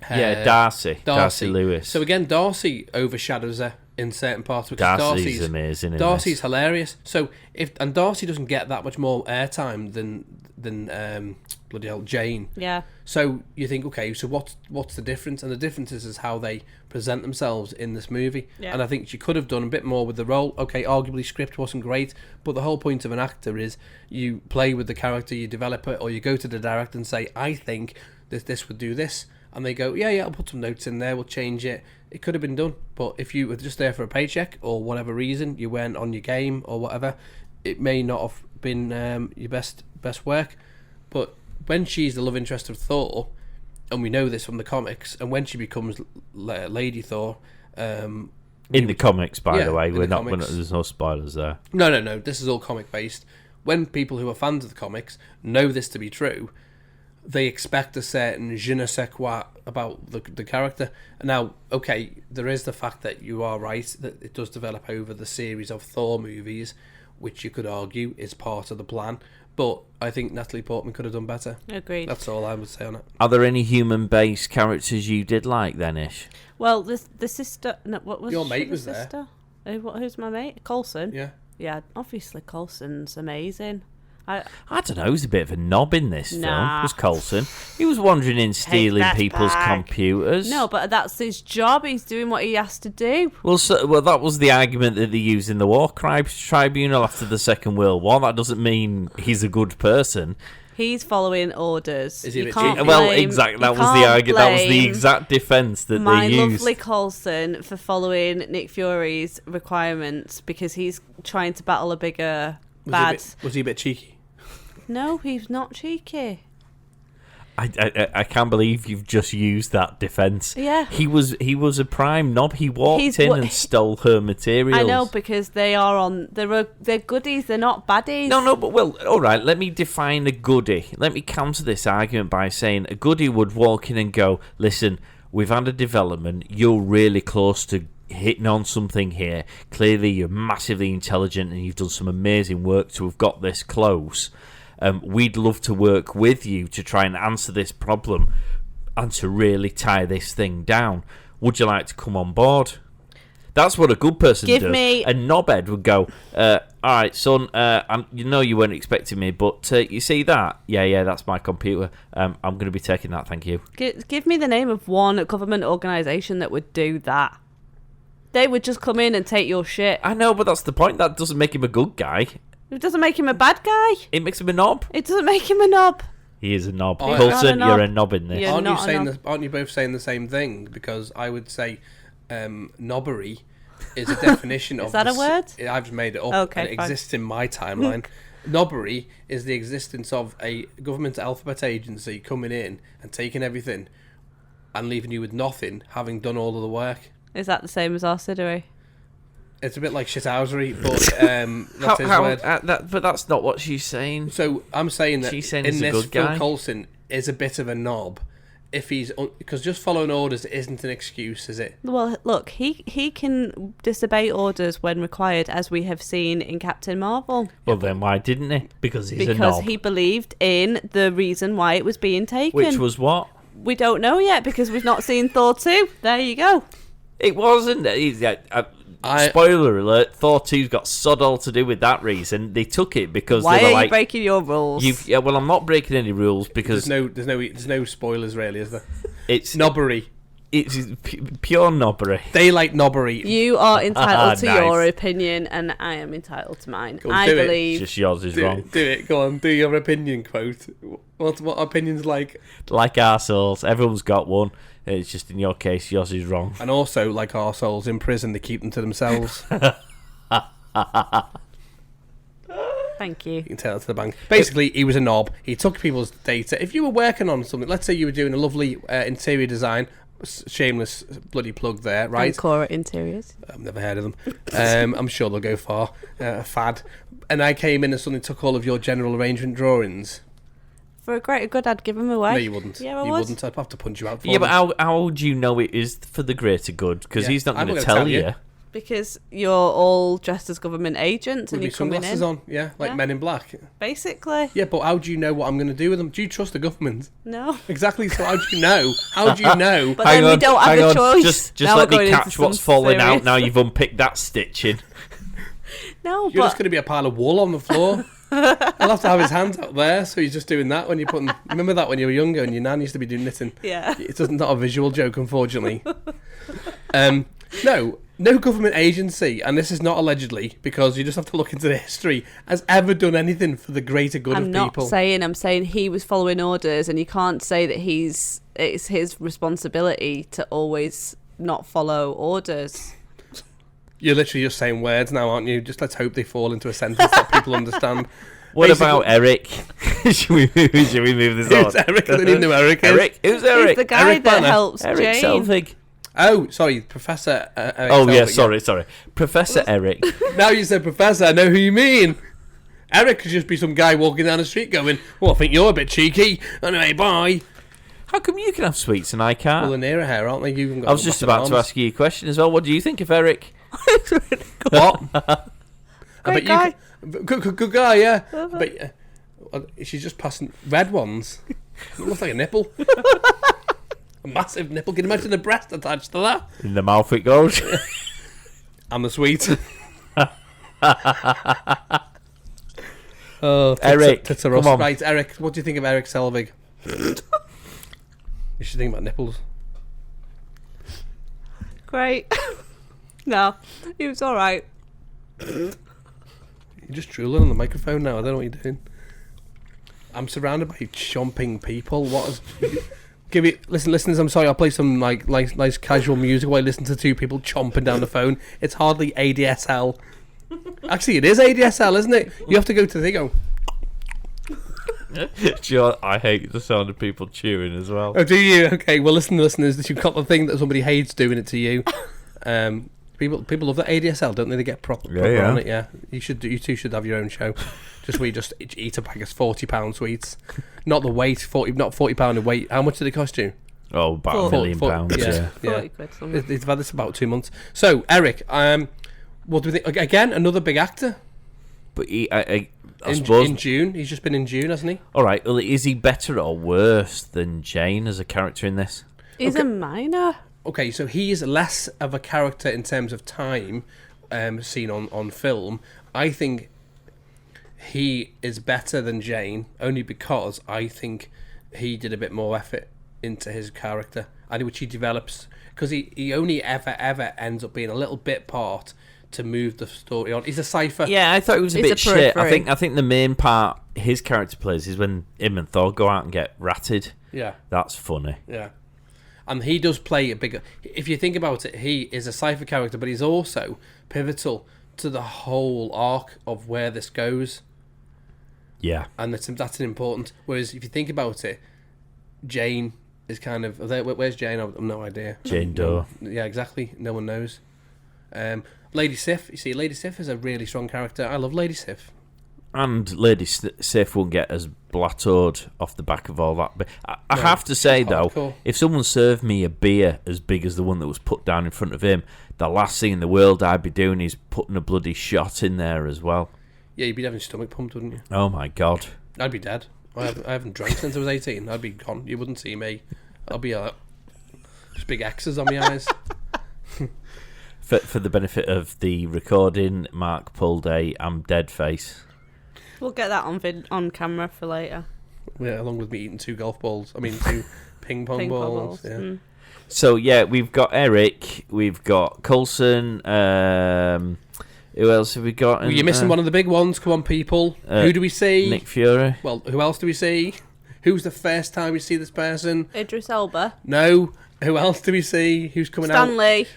C: Darcy Lewis.
B: So again, Darcy overshadows her in certain parts because
C: Darcy's amazing.
B: Darcy's hilarious. So and Darcy doesn't get that much more airtime than bloody hell Jane.
D: Yeah.
B: So you think, okay, so what's the difference? And the difference is how they present themselves in this movie.
D: Yeah.
B: And I think she could have done a bit more with the role. Okay, arguably script wasn't great, but the whole point of an actor is you play with the character, you develop it, or you go to the director and say, I think this would do this. And they go, yeah, I'll put some notes in there, we'll change it. It could have been done, but if you were just there for a paycheck or whatever reason, you weren't on your game or whatever, it may not have been your best work. But when she's the love interest of Thor, and we know this from the comics, and when she becomes Lady Thor,
C: in the comics, by the way, there's no spoilers there.
B: No, this is all comic based. When people who are fans of the comics know this to be true, they expect a certain je ne sais quoi about the character. Now, okay, there is the fact that you are right, that it does develop over the series of Thor movies, which you could argue is part of the plan. But I think Natalie Portman could have done better.
D: Agreed.
B: That's all I would say on it.
C: Are there any human-based characters you did like then, Ish?
D: Well, the sister... No, what was
B: your mate was
D: sister? There. Who's my mate? Coulson?
B: Yeah.
D: Yeah, obviously Coulson's amazing.
C: I don't know, he was a bit of a knob in this film, was Coulson. He was wandering in, stealing
D: that
C: people's computers.
D: No, but that's his job. He's doing what he has to do.
C: Well, that was the argument that they used in the War Crimes Tribunal after the Second World War. That doesn't mean he's a good person.
D: He's following orders.
B: Is he
C: well, exactly. That was the argument. That was the exact defence that they used.
D: My lovely Coulson for following Nick Fury's requirements because he's trying to battle a bigger bad.
B: Was he a bit cheeky?
D: No, he's not cheeky.
C: I can't believe you've just used that defence.
D: Yeah.
C: He was a prime knob. He walked in and stole her materials.
D: I know, because they're goodies, they're not baddies.
C: No, but well, all right, let me define a goodie. Let me counter this argument by saying a goodie would walk in and go, listen, we've had a development, you're really close to hitting on something here. Clearly you're massively intelligent and you've done some amazing work to have got this close. We'd love to work with you to try and answer this problem and to really tie this thing down. Would you like to come on board? That's what a good person does. A knobhead would go, all right, son, you know you weren't expecting me, but you see that? Yeah, that's my computer. I'm going to be taking that, thank you.
D: Give me the name of one government organisation that would do that. They would just come in and take your shit.
C: I know, but that's the point. That doesn't make him a good guy.
D: It doesn't make him a bad guy.
C: It makes him a knob.
D: It doesn't make him a knob.
C: He is a knob.
D: He's
C: Coulson,
D: not a knob.
C: you're a knob in this.
D: You're
B: Aren't
D: not
B: you
D: a knob.
B: aren't you both saying the same thing? Because I would say knobbery is a definition of...
D: Is that a word?
B: I've just made it up.
D: Okay,
B: and it
D: fine.
B: exists in my timeline. Knobbery is the existence of a government alphabet agency coming in and taking everything and leaving you with nothing, having done all of the work.
D: Is that the same as arsidery?
B: It's a bit like shithousery, but that's his word.
C: But that's not what she's saying.
B: So I'm saying that
C: She's saying
B: in
C: he's a
B: this,
C: good
B: Phil
C: guy.
B: Coulson is a bit of a knob. If he's... Because just following orders isn't an excuse, is it?
D: Well, look, he can disobey orders when required, as we have seen in Captain Marvel.
C: Well, then why didn't he? Because he's a knob.
D: Because he believed in the reason why it was being taken.
C: Which was what?
D: We don't know yet, because we've not seen Thor 2. There you go.
C: It wasn't. Spoiler alert, Thor 2's got sod all to do with that reason. They took it because
D: Why
C: they were
D: are
C: like...
D: you breaking your rules?
C: Well, I'm not breaking any rules because...
B: There's no spoilers really, is there?
C: It's
B: Knobbery.
C: It's pure knobbery.
B: They like knobbery.
D: You are entitled to
C: Nice.
D: your opinion, and I am entitled to mine.
B: Go on,
D: I
B: do it.
D: believe...
C: Just yours is
B: Do
C: wrong.
B: it, do it. Go on. Do your opinion quote. What opinion's like?
C: Like arseholes. Everyone's got one. It's just in your case, yours is wrong.
B: And also, like arseholes in prison, they keep them to themselves.
D: Thank you.
B: You can tell it to the bank. Basically, he was a knob. He took people's data. If you were working on something, let's say you were doing a lovely interior design, shameless bloody plug there, right?
D: Ancora Interiors.
B: I've never heard of them. I'm sure they'll go far. Fad. And I came in and suddenly took all of your general arrangement drawings.
D: For a greater good, I'd give them away.
B: No, you wouldn't.
D: Yeah, I
B: you
D: would.
B: wouldn't. I'd have to punch you out for
C: Yeah,
B: them.
C: but how do you know it is for the greater good? Because
B: Yeah,
C: he's not
B: I'm
C: going to
B: gonna
C: tell
B: tell
C: you.
B: you.
D: Because you're all dressed as government agents
B: With
D: and
B: me
D: you're coming
B: sunglasses
D: in.
B: on, yeah, like
D: Yeah.
B: Men in Black.
D: Basically.
B: Yeah, but how do you know what I'm going to do with them? Do you trust the government?
D: No.
B: Exactly, so how do you know? How do you know?
D: But then we don't have a choice.
C: Just
D: Now
C: let
D: we're
C: me
D: going
C: catch
D: into
C: what's
D: some
C: falling out
D: serious-
C: now you've unpicked that stitching.
D: No,
B: You're just
D: but
B: going to be a pile of wool on the floor. I'll have to have his hands out there, so he's just doing that when you're putting... Remember that when you were younger and your nan used to be doing knitting?
D: yeah.
B: It's not a visual joke, unfortunately. No government agency, and this is not allegedly, because you just have to look into the history, has ever done anything for the greater good
D: I'm
B: of
D: not
B: people.
D: I'm saying he was following orders, and you can't say that it's his responsibility to always not follow orders.
B: You're literally just saying words now, aren't you? Just let's hope they fall into a sentence that people understand.
C: What
B: Basically-
C: about Eric? should we move this
B: Who's
C: on?
B: Eric? I don't even know who Eric is.
C: Eric? Who's Eric?
D: He's the guy
B: Eric
D: that
B: Banner.
D: helps
C: Eric
D: Jane.
C: Selvig.
B: Oh, sorry, Professor Eric
C: Oh, yeah,
B: Selvig,
C: sorry. Professor Eric.
B: Now you said Professor, I know who you mean. Eric could just be some guy walking down the street going, well, I think you're a bit cheeky. Anyway, bye.
C: How come you can have sweets and I can't?
B: Well, they're nearer hair, aren't they? You can go
C: I was just about to ask you a question as well. What do you think of Eric?
B: What?
D: Great guy.
B: Good guy, yeah. But she's just passing red ones. It looks like a nipple. A massive nipple. Can you imagine the breast attached to that?
C: In the mouth it goes.
B: And the sweet. Oh,
C: Eric,
B: tits are
C: come
B: us.
C: on.
B: Right, Eric, what do you think of Eric Selvig? You should think about nipples.
D: Great. No, he was all right.
B: You're just drooling on the microphone now. I don't know what you're doing. I'm surrounded by chomping people. What is... Give it... Listen, listeners, I'm sorry. I'll play some nice casual music while I listen to two people chomping down the phone. It's hardly ADSL. Actually, it is ADSL, isn't it? You have to go to the thing. Go...
C: Do you know what? I hate the sound of people chewing as well.
B: Oh, do you? Okay, well, listen, listeners, you've got the thing that somebody hates doing it to you. People love the ADSL, don't they? They get proper on it. Yeah, you two should have your own show, just where you just eat a bag of £40 sweets, not the weight, not £40 in weight. How much did it cost you?
C: Oh, about £1 million.
B: Yeah,
D: 40 quid. Something.
B: They've had this about 2 months. So, Eric, what do we think? Again, another big actor.
C: But I suppose
B: in June, he's just been in June, hasn't he?
C: All right. Well, is he better or worse than Jane as a character in this?
D: He's a minor.
B: Okay, so he is less of a character in terms of time seen on film. I think he is better than Jane, only because I think he did a bit more effort into his character, and which he develops, because he only ever ends up being a little bit part to move the story on. He's a cipher.
C: Yeah, I thought it was a
D: He's
C: bit
D: a
C: shit.
D: periphery.
C: I think the main part his character plays is when him and Thor go out and get ratted.
B: Yeah.
C: That's funny.
B: Yeah. And he does play a bigger... If you think about it, he is a cipher character, but he's also pivotal to the whole arc of where this goes.
C: Yeah.
B: And that's an important... Whereas if you think about it, Jane is kind of... Where's Jane? I've no idea.
C: Jane Doe.
B: Yeah, exactly. No one knows. Lady Sif. You see, Lady Sif is a really strong character. I love Lady Sif.
C: And Lady Sif won't get as blattered off the back of all that. But I have to say, though,
B: hardcore.
C: if someone served me a beer as big as the one that was put down in front of him, the last thing in the world I'd be doing is putting a bloody shot in there as well.
B: Yeah, you'd be having your stomach pumped, wouldn't you?
C: Oh, my God.
B: I'd be dead. I haven't drank since I was 18. I'd be gone. You wouldn't see me. I'll be just big X's on my eyes.
C: For the benefit of the recording, Mark pulled a I'm dead face.
D: We'll get that on camera for later.
B: Yeah, along with me eating 2 golf balls. I mean, 2 ping pong balls. Yeah.
D: Mm.
C: So, yeah, we've got Eric, we've got Coulson, who else have we got?
B: Well, you're missing one of the big ones. Come on, people. Who do we see?
C: Nick Fury.
B: Well, who else do we see? Who's the first time we see this person?
D: Idris Elba.
B: No. Who else do we see? Who's coming out?
D: Stanley.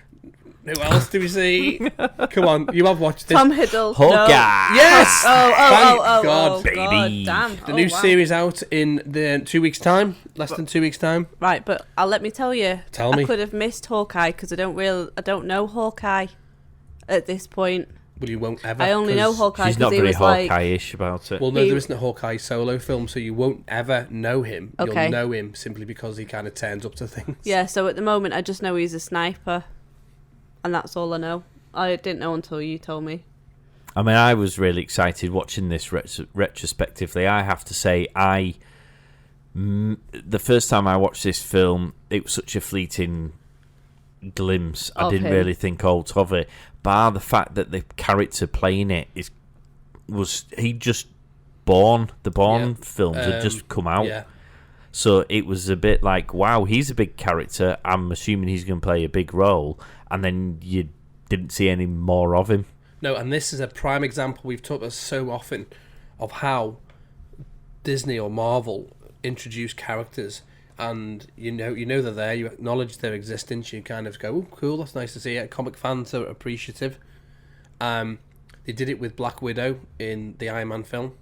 B: Who else do we see? Come on, you have watched this.
D: Tom Hiddleston.
C: Hawkeye.
D: No.
B: Yes!
D: Oh,
B: God,
C: baby.
D: Damn.
B: The new series out in the 2 weeks' time. Less than 2 weeks' time.
D: Right, but let me tell you.
B: Tell me.
D: I could have missed Hawkeye because I don't know Hawkeye at this point.
B: Well, you won't ever.
D: I only know
B: 'cause-
D: Hawkeye
C: She's
D: because
C: not
D: he
C: very
D: was like...
C: Hawkeye-ish about it.
B: Well, no, there isn't a Hawkeye solo film, so you won't ever know him.
D: Okay.
B: You'll know him simply because he kind of turns up to things.
D: Yeah, so at the moment I just know he's a sniper. And that's all I know. I didn't know until you told me.
C: I mean, I was really excited watching this retrospectively. I have to say, the first time I watched this film, it was such a fleeting glimpse. I didn't really think out of it. Bar the fact that the character playing it was he just born. The Bourne films had just come out.
B: Yeah.
C: So it was a bit like, wow, he's a big character. I'm assuming he's going to play a big role. And then you didn't see any more of him.
B: No, and this is a prime example we've talked about so often of how Disney or Marvel introduce characters, and you know they're there, you acknowledge their existence, you kind of go, oh, cool, that's nice to see it. Comic fans are appreciative. They did it with Black Widow in the Iron Man film.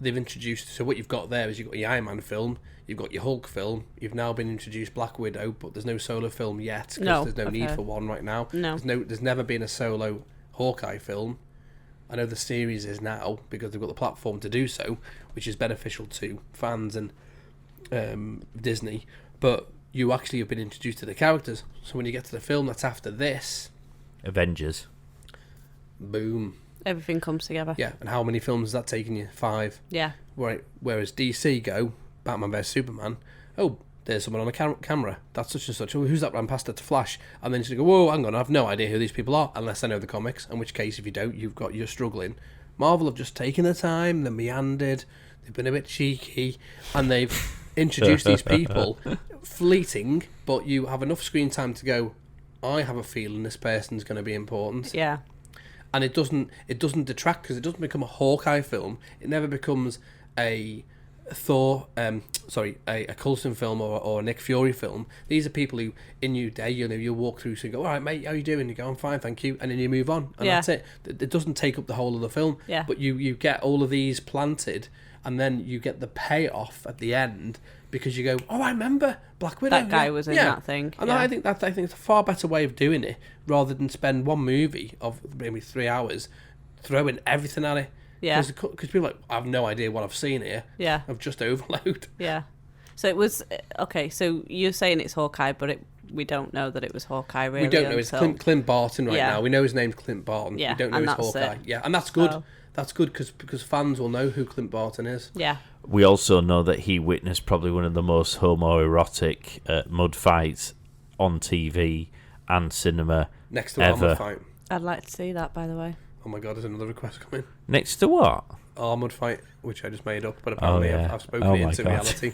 B: They've introduced, so what you've got there is you've got your Iron Man film, you've got your Hulk film, you've now been introduced Black Widow, but there's no solo film yet because there's no need for one right now. There's never been a solo Hawkeye film. I know the series is now because they've got the platform to do so, which is beneficial to fans and Disney, but you actually have been introduced to the characters, so when you get to the film that's after this,
C: Avengers.
B: Boom.
D: Everything comes together.
B: Yeah, and how many films has that taken you? 5.
D: Yeah.
B: Right. Whereas DC go, Batman vs Superman, oh, there's someone on a camera, that's such and such, oh, who's that ran past it to Flash? And then you go, whoa, hang on, I have no idea who these people are, unless I know the comics, in which case, if you don't, you're struggling. Marvel have just taken the time, they're meandered, they've been a bit cheeky, and they've introduced these people, fleeting, but you have enough screen time to go, I have a feeling this person's going to be important.
D: Yeah.
B: And it doesn't detract, because it doesn't become a Hawkeye film. It never becomes a Thor, a Coulson film or a Nick Fury film. These are people who, in your day, you walk through, so you go, all right, mate, how you doing? You go, I'm fine, thank you, and then you move on, and that's it. It doesn't take up the whole of the film.
D: Yeah.
B: But you get all of these planted, and then you get the payoff at the end because you go, oh, I remember Black Widow.
D: That guy was in that thing.
B: And
D: yeah.
B: I think it's a far better way of doing it rather than spend one movie of maybe 3 hours throwing everything at it.
D: Yeah.
B: Because people are like, I have no idea what I've seen here.
D: Yeah.
B: I've just overload.
D: Yeah. So it was okay. So you're saying it's Hawkeye, but we don't know that it was Hawkeye. Really,
B: we don't know. It's Clint Barton right now. We know his name's Clint Barton.
D: Yeah,
B: we don't know
D: and
B: it's
D: that's
B: Hawkeye.
D: it.
B: Yeah, and that's good.
D: So-
B: That's good because fans will know who Clint Barton is.
D: Yeah.
C: We also know that he witnessed probably one of the most homoerotic mud fights on TV and cinema
B: Next to
C: ever.
B: Armored Fight.
D: I'd like to see that, by the way.
B: Oh my God, there's another request coming.
C: Next to what?
B: Armored Fight, which I just made up, but apparently I've spoken it into reality.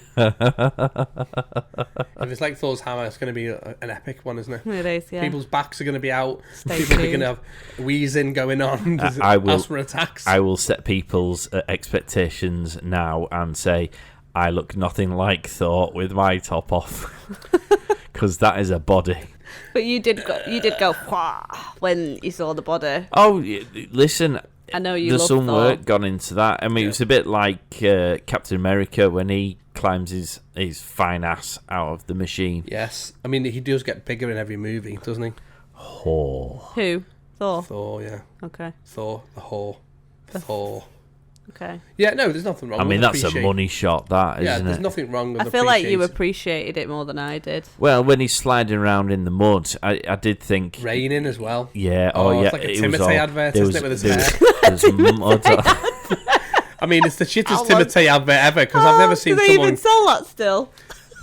B: If it's like Thor's hammer, it's going to be an epic one, isn't it?
D: It is, yeah.
B: People's backs are going to be out.
D: Stay
B: People are
D: tuned.
B: going to have wheezing going on.
C: I will-
B: asthma attacks.
C: I will set people's expectations now and say I look nothing like Thor with my top off because that is a body.
D: But you did go "Wah," when you saw the body.
C: Oh, listen.
D: I know you
C: There's
D: love
C: some
D: Thor.
C: work gone into that. I mean, it was a bit like Captain America when he climbs his fine ass out of the machine.
B: Yes. I mean, he does get bigger in every movie, doesn't he?
C: Oh.
D: Who? Thor.
B: Thor, yeah.
D: Okay.
B: Thor, the whore. Thor.
D: Okay.
B: Yeah, no, there's nothing wrong
C: I mean,
B: with
C: that's a money shot, that,
B: Yeah,
C: isn't
B: there's
C: it?
B: nothing wrong with
D: I feel like you
B: appreciating.
D: appreciated it more than I did.
C: Well, when he's sliding around in the mud, I did think...
B: Raining as well.
C: Yeah,
B: Oh,
C: yeah.
B: it's like a
C: it
B: Timothy
C: was all,
B: advert,
C: there
B: isn't it, with his
C: there
B: hair?
C: Was mud.
B: I mean, it's the shittest
D: How
B: Timothy advert ever because I've never seen
D: Do they
B: someone.
D: even sell that still?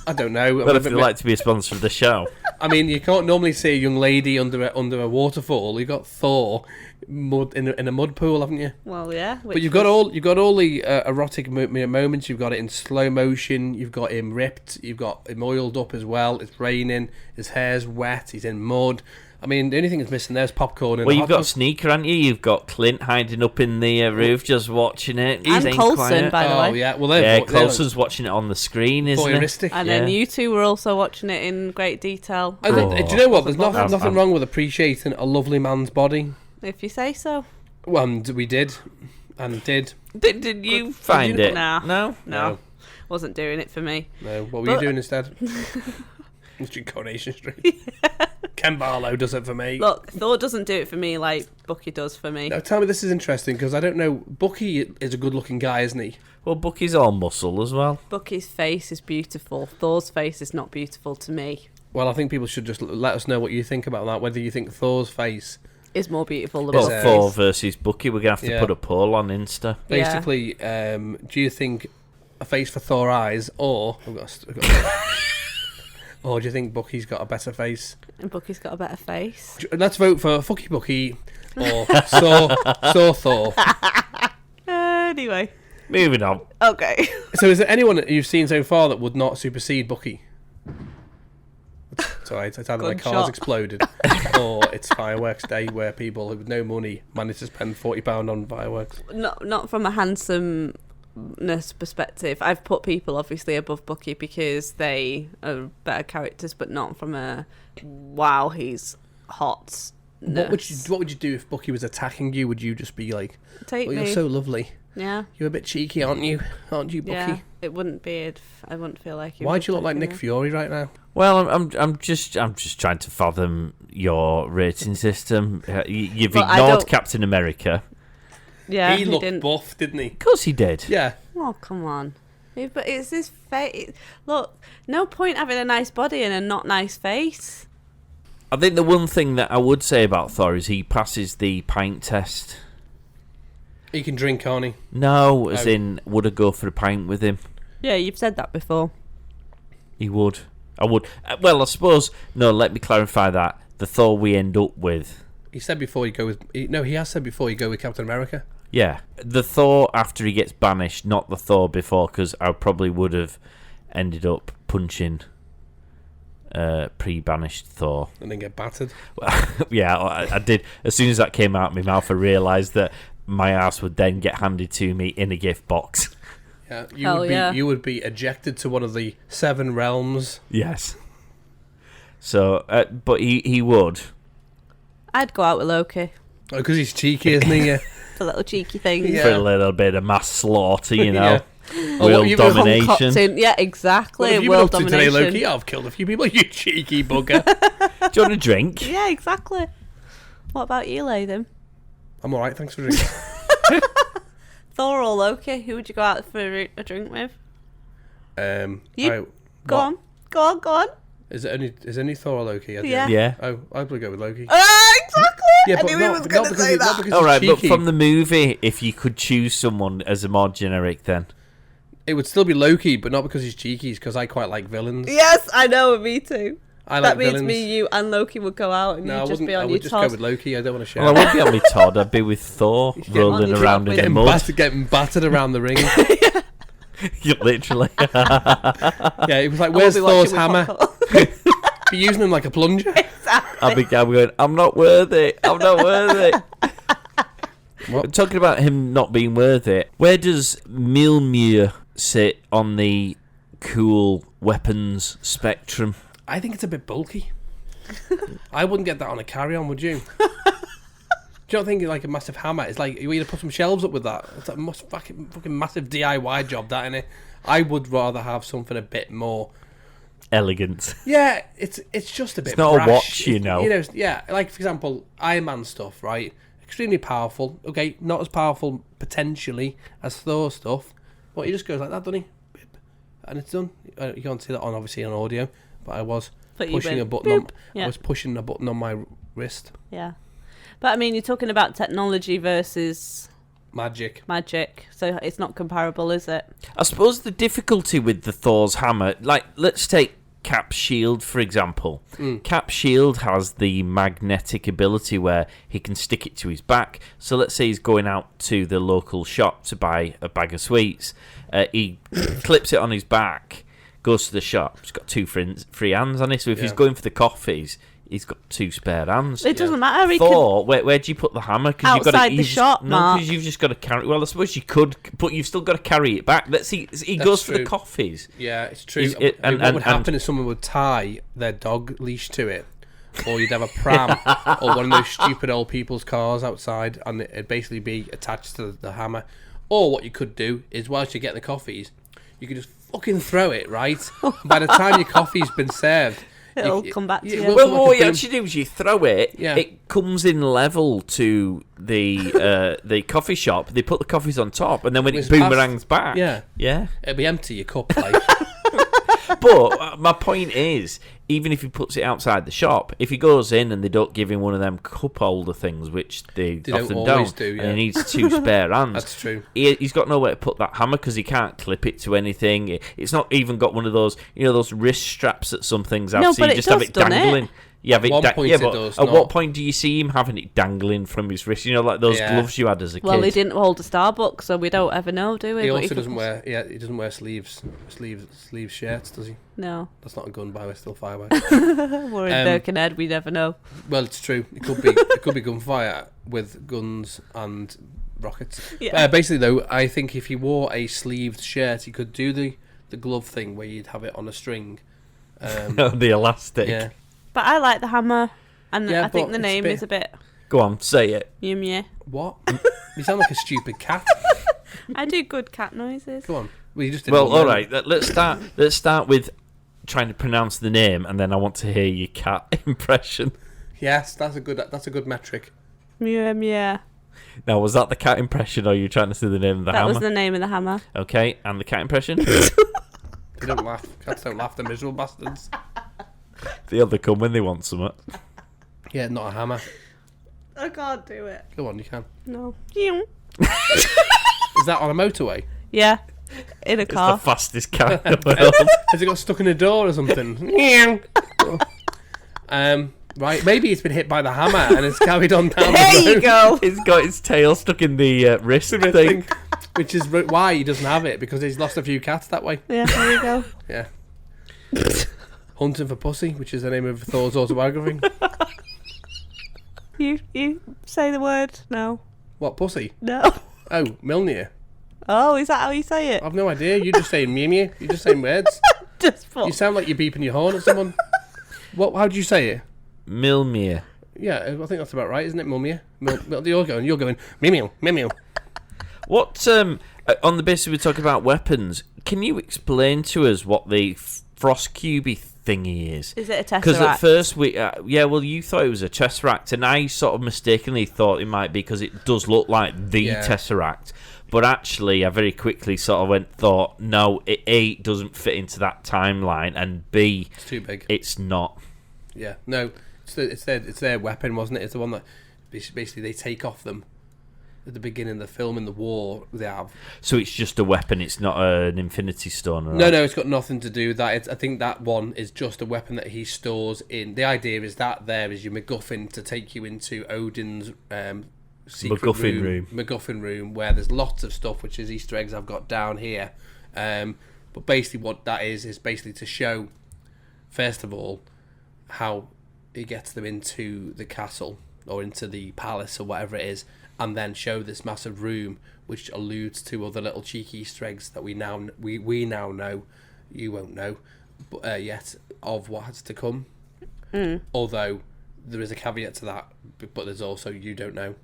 B: I don't know.
C: Well, if you'd like to be a sponsor of the show.
B: I mean, you can't normally see a young lady under a waterfall. You got Thor mud in a mud pool, haven't you?
D: Well, yeah.
B: But you've got all the erotic moments. You've got it in slow motion. You've got him ripped. You've got him oiled up as well. It's raining. His hair's wet. He's in mud. I mean, the only thing that's missing there's popcorn. And
C: Well,
B: a
C: you've
B: hot
C: got
B: dog.
C: Sneaker, haven't you? You've got Clint hiding up in the roof just watching it. He's
D: And Coulson, by the
B: Oh
D: way.
B: yeah, well
C: Yeah,
B: they're
C: Coulson's watching it on the screen, isn't he?
B: voyeuristic.
D: And
C: Yeah.
D: then you two were also watching it in great detail.
B: And
C: Oh.
B: do you know what? There's
C: bothered.
B: nothing wrong with appreciating a lovely man's body.
D: If you say so.
B: Well, and we did, and did.
C: Did you find it?
D: Nah.
B: No.
D: Wasn't doing it for me.
B: No, what were
D: But-
B: you doing instead? Watching Coronation Street. Ken Barlow does it for me.
D: Look, Thor doesn't do it for me like Bucky does for me.
B: Now tell me this is interesting because I don't know. Bucky is a good-looking guy, isn't he?
C: Well, Bucky's all muscle as well.
D: Bucky's face is beautiful. Thor's face is not beautiful to me.
B: Well, I think people should just let us know what you think about that. Whether you think Thor's face,
D: Is more beautiful than
C: Well,
B: It's,
D: Bucky's.
C: Thor versus Bucky, we're going to have to
B: Yeah.
C: put a poll on Insta.
D: Yeah.
B: basically, do you think a face for Thor eyes, or or do you think Bucky's got a better face?
D: And Bucky's got a better face.
B: Let's vote for Fucky Bucky or Saw Thor.
D: Anyway.
C: Moving on.
D: Okay.
B: So, is there anyone that you've seen so far that would not supersede Bucky? It's alright. It's either my car's
D: Gunshot.
B: exploded or it's fireworks day where people with no money manage to spend £40 on fireworks.
D: Not from a handsomeness perspective. I've put people obviously above Bucky because they are better characters, but not from a wow, he's hot.
B: What would you do if Bucky was attacking you? Would you just be like,
D: Take
B: "Well,
D: me?
B: you're so lovely.
D: Yeah.
B: You're a bit cheeky, aren't you? Aren't you, Bucky?"
D: Yeah. It wouldn't be. I wouldn't feel like.
B: Why do you look like Nick Fury right now?
C: Well, I'm just trying to fathom your rating system. You've
D: Well, I
C: ignored
D: don't-
C: Captain America.
D: Yeah.
B: He looked
D: didn't.
B: buff, didn't he?
C: Of course he did.
B: Yeah.
D: Oh, come on. But it's his face. Look, no point having a nice body and a not nice face.
C: I think the one thing that I would say about Thor is he passes the pint test.
B: He can drink, can't he?
C: No, as
B: Oh.
C: in, would I go for a pint with him?
D: Yeah, you've said that before.
C: He would. I would. Well, I suppose. No, let me clarify that. The Thor we end up with.
B: He said before you go with... he has said before you go with Captain America.
C: Yeah. The Thor after he gets banished, not the Thor before, because I probably would have ended up punching pre-banished Thor.
B: And then get battered.
C: Yeah, I did. As soon as that came out of my mouth, I realised that my ass would then get handed to me in a gift box.
B: Yeah, you would be ejected to one of the 7 realms.
C: Yes. So, but he would.
D: I'd go out with Loki
B: Oh, because he's cheeky, isn't he? Yeah.
D: for little cheeky things.
B: Yeah.
C: For a little bit of mass slaughter, you know.
B: Yeah.
C: World domination.
D: Concocting. Yeah, exactly.
B: What have you
D: World
B: been up to today,
D: domination.
B: Loki? I've killed a few people, you cheeky bugger.
C: Do you want a drink?
D: Yeah, exactly. What about you, Latham?
B: I'm alright, thanks for drinking.
D: Thor or Loki? Who would you go out for a drink with? Go on.
B: Is any Thor or Loki?
D: Yeah.
B: Oh, I'd probably go with Loki.
D: Exactly.
B: Yeah,
D: I
B: but
D: knew he was going to say
B: not
D: that.
B: because
C: All right,
B: he's
C: but
B: cheeky.
C: from the movie, if you could choose someone as a more generic, then
B: It would still be Loki, but not because he's cheeky, it's because I quite like villains.
D: Yes, I know. Me too.
B: I
D: That
B: like
D: means
B: villains.
D: me, you, and Loki would go out, and
B: No, I
D: you'd just
B: wouldn't.
D: be
B: I
D: on
B: would
D: your
B: just go
D: toes.
B: with Loki. I don't want to share.
C: well, I wouldn't be on me Todd. I'd be with Thor, rolling
D: on
C: around
D: your
C: in the
D: truck
C: mud.
B: getting battered around the ring.
C: Literally.
B: Yeah, it was like,
D: I will
B: where's
D: be
B: Thor's
D: watching with
B: hammer?
D: popcorn.
B: Be using him like a plunger.
C: I'll be going, I'm not worthy. I'm not worthy.
B: What?
C: Talking about him not being worthy, where does Mjölnir sit on the cool weapons spectrum?
B: I think it's a bit bulky. I wouldn't get that on a carry-on, would you? Do you not think like a massive hammer? It's like you either put some shelves up with that. It's like a fucking massive DIY job, that, innit? I would rather have something a bit more.
C: Elegant.
B: Yeah, it's just a bit.
C: It's not
B: brash.
C: a watch, you know.
B: Yeah, like for example, Iron Man stuff, right? Extremely powerful. Okay, not as powerful potentially as Thor stuff, but he just goes like that, doesn't he? Bip, and it's done. You can't see that on obviously on audio, but I was
D: But you
B: pushing
D: went
B: a button on.
D: boop. Yeah.
B: I was pushing a button on my wrist.
D: Yeah. But I mean, you're talking about technology versus
B: Magic.
D: so it's not comparable, is it?
C: I suppose the difficulty with the Thor's hammer, like, let's take Cap's shield, for example. Cap's shield has the magnetic ability where he can stick it to his back. So let's say he's going out to the local shop to buy a bag of sweets. He clips it on his back, goes to the shop. He's got two free hands on it. So if he's going for the coffees, he's got two spare hands.
D: It doesn't matter. He
C: Thor, where do you put the hammer? Cause
D: Outside the shop,
C: No,
D: Mark.
C: because you've just got to carry. Well, I suppose you could, but you've still got to carry it back. Let's see. He goes for the
B: true.
C: coffees.
B: Yeah, it's true.
C: And
B: What would happen is someone would tie their dog leash to it, or you'd have a pram or one of those stupid old people's cars outside, and it'd basically be attached to the hammer. Or what you could do is, whilst you're getting the coffees, you could just fucking throw it, right? By the time your coffee's been served,
D: It'll come back to you.
B: will
C: Well,
B: come like
C: what
B: a
C: you
B: boom.
C: actually do is you throw it.
B: Yeah.
C: It comes in level to the coffee shop. They put the coffees on top, and then when it
B: It's
C: boomerangs back,
B: Yeah.
C: yeah.
B: It'll be empty, your cup, like.
C: But my point is, even if he puts it outside the shop, if he goes in and they don't give him one of them cup holder things, which they
B: don't
C: often
B: always
C: don't,
B: do, yeah.
C: and he needs two spare hands.
B: That's true.
C: He's got nowhere to put that hammer because he can't clip it to anything. It's not even got one of those, those wrist straps that some things have.
D: No,
C: so
D: but
C: you
D: it
C: just have
D: does,
C: it
D: doesn't it?
C: dangling. You have
B: At one point it
C: but
B: does
C: at
B: not.
C: what point do you see him having it dangling from his wrist? Like those
B: Yeah.
C: gloves you had as a
D: Well,
C: kid.
D: he didn't hold a Starbucks, so we don't ever know, do we?
B: He
D: But
B: also doesn't wear. Yeah, he doesn't wear sleeves shirts, does he?
D: No.
B: That's not a gun by. We're still fire by.
D: We're in Birkenhead, we never know.
B: Well, it's true. It could be gunfire with guns and rockets.
D: Yeah.
B: Basically, though, I think if he wore a sleeved shirt, he could do the glove thing where you'd have it on a string.
C: The elastic.
B: Yeah.
D: But I like the hammer, and
B: Yeah,
D: I think
B: but
D: the
B: it's
D: name
B: a bit-
D: is a bit
C: Go on, say it.
D: yum.
B: What? You sound like a stupid cat.
D: I do good cat noises.
B: Come on. Well, you just did
C: Well,
B: one
C: all
B: then.
C: right. Let's start. Let's start with trying to pronounce the name, and then I want to hear your cat impression.
B: Yes, that's a good metric.
D: Yeah.
C: Now, was that the cat impression, or are you trying to say the name of the
D: That
C: hammer?
D: was the name of the hammer.
C: Okay, and the cat impression?
B: They don't laugh. Cats don't laugh. They're miserable bastards.
C: The other come when they want something.
B: Yeah, not a hammer.
D: I can't do it.
B: Go on, you can.
D: No.
B: Is that on a motorway?
D: Yeah. In a
C: It's
D: car.
C: the fastest cat in the world.
B: Has it got stuck in a door or something? Right, maybe it's been hit by the hammer and it's carried on down the
D: There
B: road.
D: you go.
C: It's got its tail stuck in the wrist thing.
B: Which is why he doesn't have it, because he's lost a few cats that way.
D: Yeah, there you go.
B: Yeah. Hunting for Pussy, which is the name of Thor's autobiography.
D: You say the word. No.
B: What, Pussy?
D: No.
B: Oh, Mjölnir.
D: Oh, is that how you say it?
B: I've no idea. You're just saying Mjölnir. You're just saying words.
D: Just
B: You sound like you're beeping your horn at someone. What? How do you say it?
C: Mjölnir.
B: Yeah, I think that's about right, isn't it, Mjölnir? You're going Mjölnir, Mjölnir.
C: What? On the basis we're talking about weapons, can you explain to us what the frost cubey thingy is?
D: Is it a tesseract?
C: Because at first you thought it was a tesseract, and I sort of mistakenly thought it might be because it does look like the tesseract. But actually, I very quickly sort of thought, no, A, it doesn't fit into that timeline, and B,
B: it's too big.
C: It's not.
B: Yeah, no, it's their weapon, wasn't it? It's the one that basically they take off them at the beginning of the film in the war they have.
C: So it's just a weapon, it's not an Infinity Stone? Or
B: No, it's got nothing to do with that. I think that one is just a weapon that he stores in. The idea is that there is your MacGuffin to take you into Odin's secret MacGuffin room, where there's lots of stuff, which is Easter eggs I've got down here. But basically what that is basically to show, first of all, how he gets them into the castle or into the palace or whatever it is, and then show this massive room which alludes to other little cheeky Easter eggs that we now know, you won't know, but yet, of what has to come. Although there is a caveat to that, but there's also you don't know.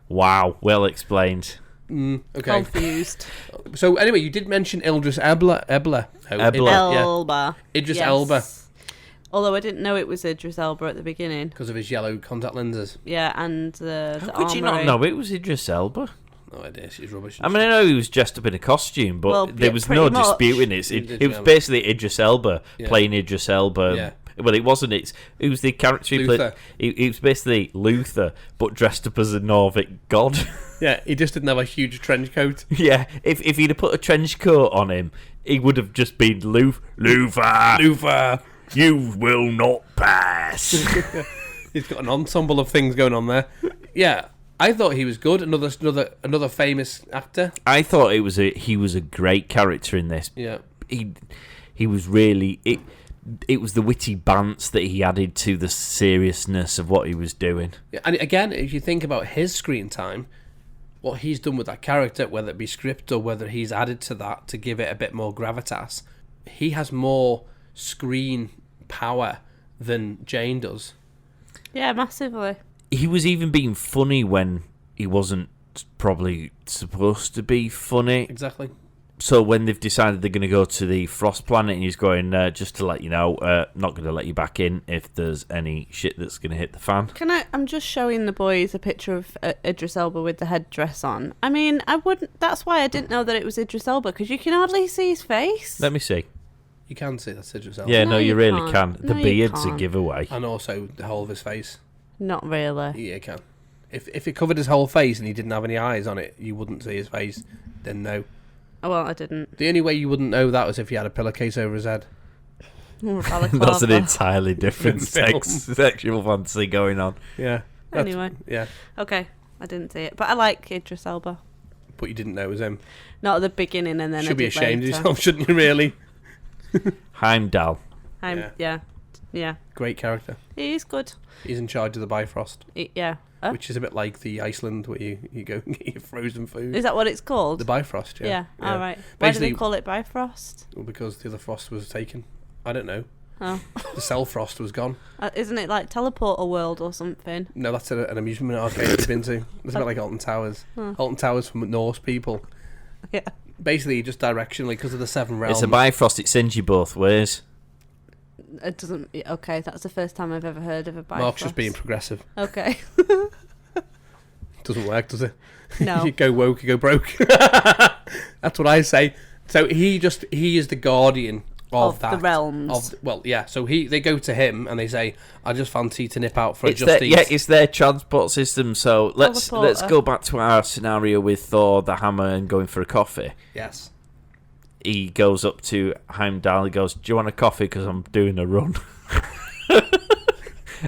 C: Wow, well explained.
B: Okay.
D: Confused.
B: So anyway, you did mention Idris Elba.
D: Elba.
B: Idris Elba.
D: Although I didn't know it was Idris Elba at the beginning.
B: Because of his yellow contact lenses.
D: Yeah, and the
C: How could you not know it was Idris Elba?
B: No idea, she's rubbish.
C: I mean, I know he was dressed up in a costume, but there was no disputing it. It was basically Idris Elba playing Idris Elba.
B: Yeah.
C: Well, it wasn't. It was the character he
B: Luther.
C: played. He was basically Luther, but dressed up as a Nordic god.
B: Yeah, he just didn't have a huge trench coat.
C: Yeah, if he'd have put a trench coat on him, he would have just been Luther. You will not pass.
B: He's got an ensemble of things going on there. Yeah, I thought he was good. Another famous actor.
C: I thought he was a great character in this.
B: Yeah,
C: he was really it. It was the witty bants that he added to the seriousness of what he was doing.
B: Yeah, and again, if you think about his screen time, what he's done with that character, whether it be script or whether he's added to that to give it a bit more gravitas, he has more screen power than Jane does.
D: Yeah, massively.
C: He was even being funny when he wasn't probably supposed to be funny.
B: Exactly.
C: So when they've decided they're going to go to the Frost Planet, and he's going, just to let you know, not going to let you back in if there's any shit that's going to hit the fan.
D: I'm just showing the boys a picture of Idris Elba with the headdress on. I mean, I wouldn't. That's why I didn't know that it was Idris Elba, because you can hardly see his face.
C: Let me see.
B: You can see that's Idris Elba.
C: Yeah, no, you really
D: can't.
C: can. The beard's a giveaway.
B: And also the whole of his face.
D: Not really.
B: Yeah, you can. If it covered his whole face and he didn't have any eyes on it, you wouldn't see his face. Then no.
D: Oh, well, I didn't.
B: The only way you wouldn't know that was if he had a pillowcase over his head.
C: That's an entirely different sexual fantasy going on.
B: Yeah.
D: Anyway.
B: Yeah.
D: Okay, I didn't see it. But I like Idris Elba.
B: But you didn't know it was him.
D: Not at the beginning, and then
B: Should
D: I
B: be
D: did
B: ashamed of
D: later.
B: yourself, shouldn't you, really?
C: Heimdall.
D: Yeah.
B: Great character.
D: He's good.
B: He's in charge of the Bifrost.
D: Yeah. Huh?
B: Which is a bit like the Iceland where you go and get your frozen food.
D: Is that what it's called?
B: The Bifrost, yeah.
D: Yeah. All right. Why do
B: Basically,
D: they call it Bifrost?
B: Well, because the other frost was taken. I don't know.
D: Oh.
B: The Selfrost was gone.
D: Isn't it like Teleporter World or something?
B: No, that's an amusement arcade you've been to. It's a bit like Alton Towers. Alton Towers from Norse people.
D: Yeah.
B: Basically, just directionally, because of the seven realms.
C: It's a Bifrost, it sends you both ways.
D: It doesn't. Okay, that's the first time I've ever heard of a Bifrost.
B: Mark's just being progressive.
D: Okay.
B: Doesn't work, does it?
D: No.
B: You go woke, you go broke. That's what I say. So he is the guardian of that.
D: The realms.
B: So they go to him and they say, I just fancy to nip out for a Just Eat.
C: Yeah, it's their transport system. So let's go back to our scenario with Thor, the hammer, and going for a coffee.
B: Yes.
C: He goes up to Heimdall. He goes, "Do you want a coffee? Because I'm doing a run."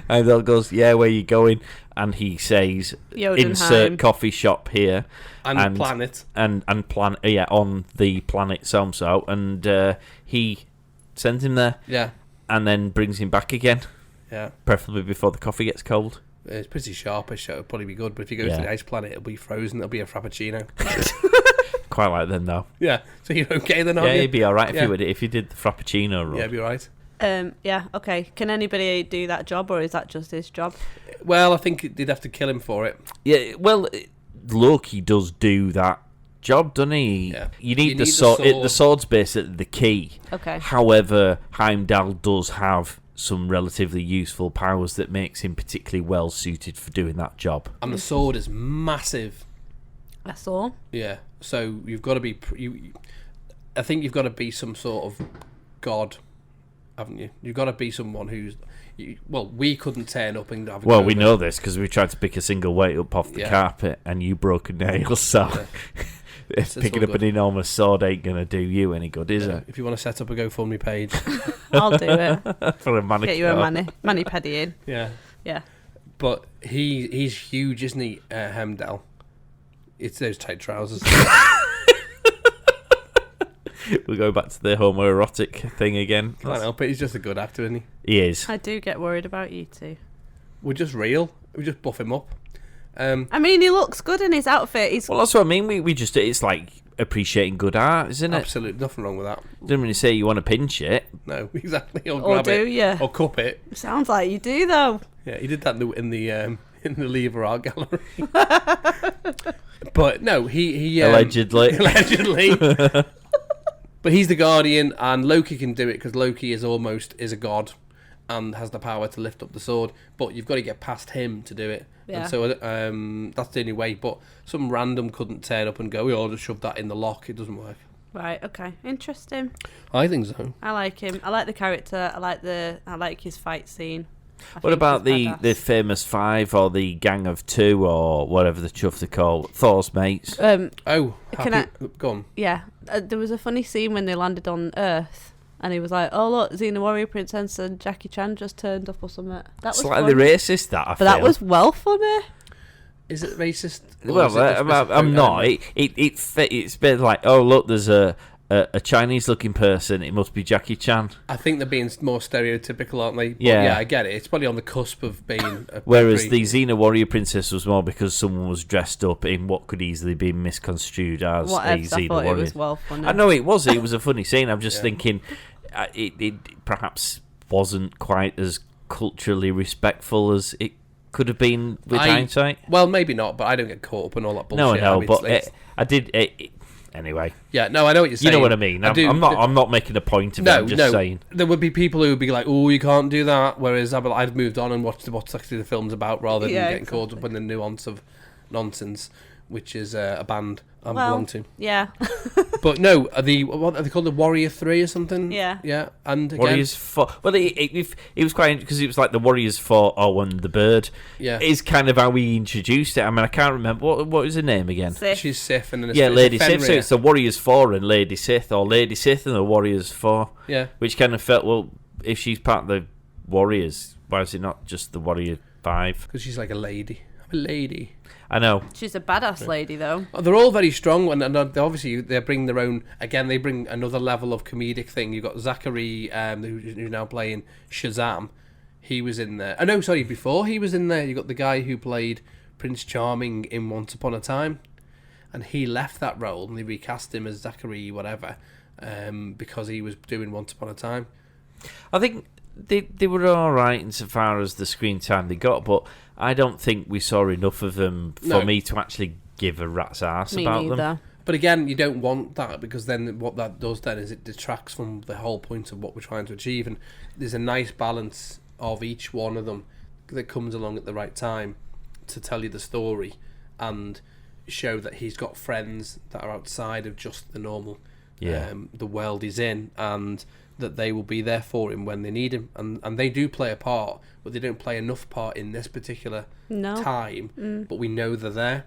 C: Heimdall goes, "Yeah, where you going?" And he says,
D: Jotunheim.
C: "Insert coffee shop here."
B: And planet.
C: And planet, yeah, on the planet so-and-so. And he sends him there.
B: Yeah.
C: And then brings him back again.
B: Yeah.
C: Preferably before the coffee gets cold.
B: It's pretty sharpish, so it'll probably be good. But if you go to the ice planet, it'll be frozen. It'll be a frappuccino.
C: Quite like them, though.
B: Yeah. So you're okay then, aren't you?
C: Yeah, you'd be all right if you did the frappuccino run.
B: Yeah, it'd be all right.
D: Yeah, okay. Can anybody do that job, or is that just his job?
B: Well, I think they'd have to kill him for it.
C: Yeah, well, Loki does do that job, doesn't he?
B: Yeah.
C: You need, the
B: sword.
C: sword. The sword's basically the key.
D: Okay.
C: However, Heimdall does have some relatively useful powers that makes him particularly well suited for doing that job.
B: And the sword is massive.
D: That's all.
B: Yeah. So you've got to be. I think you've got to be some sort of god, haven't you? You've got to be someone who's. We couldn't turn up and have.
C: Well, we know this because we tried to pick a single weight up off the
B: Yeah.
C: carpet, and you broke a nail. So picking up an enormous sword ain't gonna do you any good, is it?
B: If you want to set up a GoFundMe page,
D: I'll do it.
C: For a manicure.
D: Get you a mani-pedi in.
B: yeah.
D: Yeah.
B: But he's huge, isn't he, Heimdall? It's those tight trousers.
C: We'll go back to the homoerotic thing again.
B: Can't help it. He's just a good actor, isn't he?
C: He is.
D: I do get worried about you two.
B: We're just real. We just buff him up.
D: I mean, he looks good in his outfit. He's
C: Well, that's what I mean. We just, it's like appreciating good art, isn't it?
B: Absolutely nothing wrong with that.
C: Didn't really say you want to pinch it.
B: No, exactly. Or
D: Or
B: grab
D: do
B: it,
D: ya?
B: or cup it.
D: Sounds like you do, though.
B: Yeah, he did that in the Lever Art Gallery. But no, he
C: Allegedly.
B: allegedly. But he's the Guardian, and Loki can do it because Loki is a god and has the power to lift up the sword. But you've got to get past him to do it.
D: Yeah.
B: And so that's the only way. But some random couldn't turn up and go, "Oh, just shove that in the lock." It doesn't work.
D: Right. Okay. Interesting.
B: I think so.
D: I like him. I like the character. I like his fight scene.
C: What about the famous five or the gang of two or whatever the chuff they call Thor's mates?
B: Oh,
D: Can
B: go on.
D: Yeah. There was a funny scene when they landed on Earth, and he was like, "Oh look, Xena Warrior Princess and Jackie Chan just turned up or something." That was
C: Slightly
D: funny.
C: racist, that I feel.
D: But that was well funny.
B: Is it racist? Or
C: Well,
B: is it just
C: I'm not. It's been like, oh look, there's a Chinese-looking person. It must be Jackie Chan.
B: I think they're being more stereotypical, aren't they? But
C: Yeah.
B: I get it. It's probably on the cusp of being.
C: Whereas the Xena Warrior Princess was more because someone was dressed up in what could easily be misconstrued as
D: Whatever.
C: a
D: I
C: Xena
D: thought
C: Warrior.
D: it was well funny.
C: I know it was. It was a funny scene. I'm just thinking it perhaps wasn't quite as culturally respectful as it could have been with hindsight.
B: Well, maybe not, but I don't get caught up in all that bullshit.
C: No, I know,
B: I mean,
C: but
B: it's-
C: I did. Anyway,
B: yeah, no, I know what you're saying.
C: you know what I mean. I'm not making a point of it. I'm just saying.
B: There would be people who would be like, "Oh, you can't do that," whereas I'd moved on and watched what's actually the film's about, rather than getting caught up in the nuance of nonsense, which is a band I belong to.
D: Yeah.
B: But no, what are they called? The Warrior 3 or something?
D: Yeah.
B: Yeah, and again,
C: Warriors 4. Well, it was quite because it was like the Warriors 4 and the Bird.
B: Yeah.
C: Is kind of how we introduced it. I mean, I can't remember what was her name again.
D: Sif.
B: she's Sif, and then
C: Yeah, Lady Sif.
B: Fenrir.
C: So it's the Warriors 4 and Lady Sith, or Lady Sith and the Warriors 4.
B: Yeah.
C: Which kind of felt, well, if she's part of the Warriors, why is it not just the Warrior 5?
B: Because she's like a lady. I'm a lady.
C: I know.
D: She's a badass lady, though.
B: Oh, they're all very strong, and obviously they bring their own. Again, they bring another level of comedic thing. You've got Zachary, who's now playing Shazam. He was in there. Oh no, sorry. Before he was in there, you got the guy who played Prince Charming in Once Upon a Time, and he left that role and they recast him as Zachary whatever, because he was doing Once Upon a Time.
C: I think they were all right insofar as the screen time they got, but I don't think we saw enough of them for me to actually give a rat's ass
D: Me
C: about
D: neither.
C: them.
B: But again, you don't want that, because then what that does then is it detracts from the whole point of what we're trying to achieve. And there's a nice balance of each one of them that comes along at the right time to tell you the story and show that he's got friends that are outside of just the normal the world he's in, and that they will be there for him when they need him, and they do play a part, but they don't play enough part in this particular time. But we know they're there.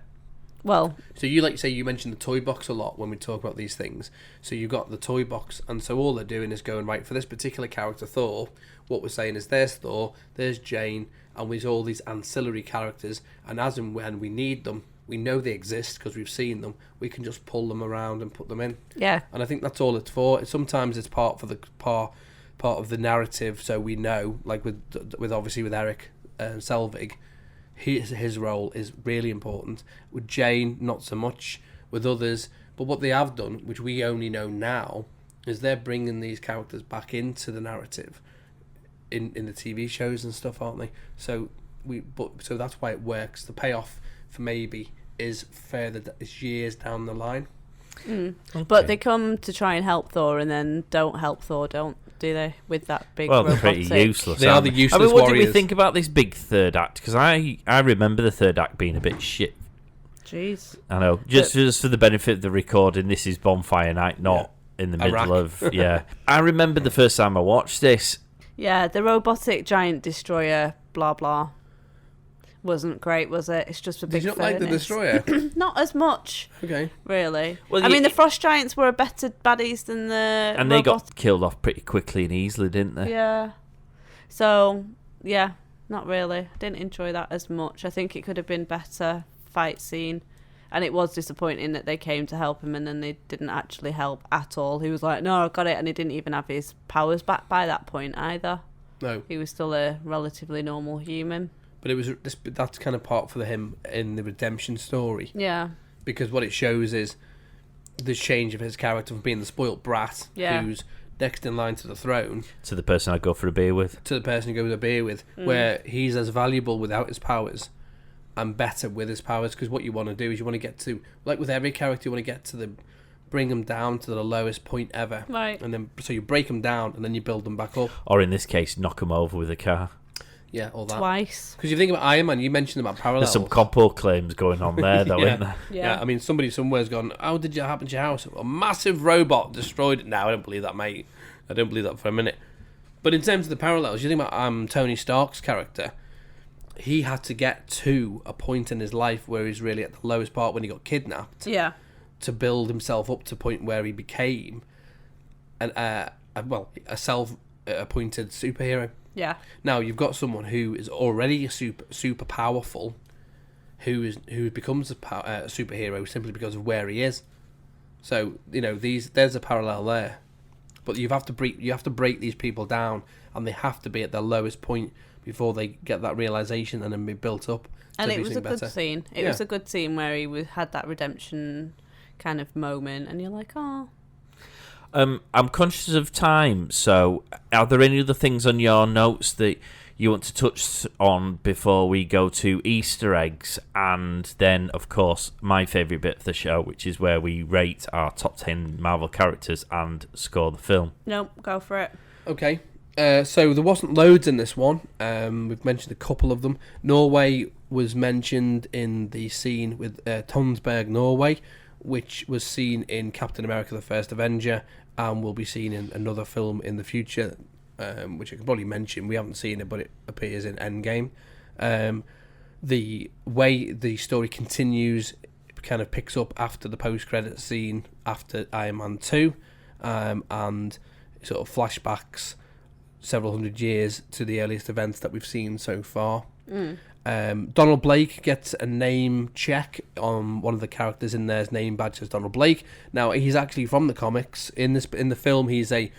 D: Well,
B: So you you mentioned the toy box a lot when we talk about these things. So you've got the toy box, and so all they're doing is going, right, for this particular character Thor, what we're saying is there's Thor, there's Jane, and there's all these ancillary characters, and as and when we need them, we know they exist because we've seen them, we can just pull them around and put them in.
D: yeah.
B: And I think that's all it's for. Sometimes it's part of the narrative, so we know, like with obviously with Eric Selvig, his role is really important. With Jane, not so much. With others, but what they have done, which we only know now, is they're bringing these characters back into the narrative in the TV shows and stuff, aren't they? So that's why it works. The payoff for maybe is years down the line.
D: But they come to try and help Thor and then don't help Thor, do they? With that big
C: Well, they're
D: robotic...
C: pretty useless.
B: They are the useless
C: I mean, what
B: warriors.
C: did we think about this big third act? Because I remember the third act being a bit shit.
D: Jeez.
C: I know. Just for the benefit of the recording, this is Bonfire Night, not in the middle
B: Iraq.
C: of... Yeah. I remember the first time I watched this.
D: Yeah, the robotic giant destroyer, blah, blah, wasn't great, was it? It's just a big
B: Did you not like the
D: furnace.
B: destroyer?
D: Not as much,
B: Okay.
D: really.
C: Well,
D: I mean, the frost giants were better baddies than the
C: And they got killed off pretty quickly and easily, didn't they?
D: Yeah. So, yeah, not really. I didn't enjoy that as much. I think it could have been better fight scene. And it was disappointing that they came to help him and then they didn't actually help at all. He was like, no, I got it. And he didn't even have his powers back by that point either.
B: No.
D: He was still a relatively normal human.
B: But that's kind of part for him in the redemption story.
D: Yeah.
B: Because what it shows is the change of his character from being the spoilt brat who's next in line to the throne
C: To the person I'd go for a beer with.
B: to the person he goes a beer with, where he's as valuable without his powers and better with his powers. Because what you want to do is you want to get to, like with every character, you want to get to bring them down to the lowest point ever.
D: Right.
B: And then, so you break them down and then you build them back up.
C: Or in this case, knock them over with a car.
B: Yeah, all that.
D: Twice.
B: Because you think about Iron Man, you mentioned about parallels.
C: There's some compo claims going on there, though,
B: Yeah.
C: isn't there?
B: Yeah, I mean, somebody somewhere's gone, how did it happen to your house? A massive robot destroyed it. No, I don't believe that, mate. I don't believe that for a minute. But in terms of the parallels, you think about Tony Stark's character. He had to get to a point in his life where he's really at the lowest part when he got kidnapped
D: Yeah.
B: to build himself up to a point where he became a self-appointed superhero.
D: Yeah.
B: Now you've got someone who is already a super powerful, who becomes a superhero simply because of where he is. So there's a parallel there, but you have to break these people down, and they have to be at their lowest point before they get that realization and then be built up.
D: And
B: to
D: it
B: do
D: was a
B: something
D: good
B: better.
D: scene. It was a good scene where he had that redemption kind of moment, and you're like, oh.
C: I'm conscious of time, so are there any other things on your notes that you want to touch on before we go to Easter eggs? And then, of course, my favourite bit of the show, which is where we rate our top 10 Marvel characters and score the film.
D: Nope, go for it.
B: Okay. So there wasn't loads in this one. We've mentioned a couple of them. Norway was mentioned in the scene with Tonsberg, Norway, which was seen in Captain America: The First Avenger, and will be seen in another film in the future, which I can probably mention. We haven't seen it, but it appears in Endgame. The way the story continues kind of picks up after the post-credit scene, after Iron Man 2, and sort of flashbacks several hundred years to the earliest events that we've seen so far. Donald Blake gets a name check on one of the characters in there's name badge as Donald Blake. Now he's actually from the comics. In the film he's a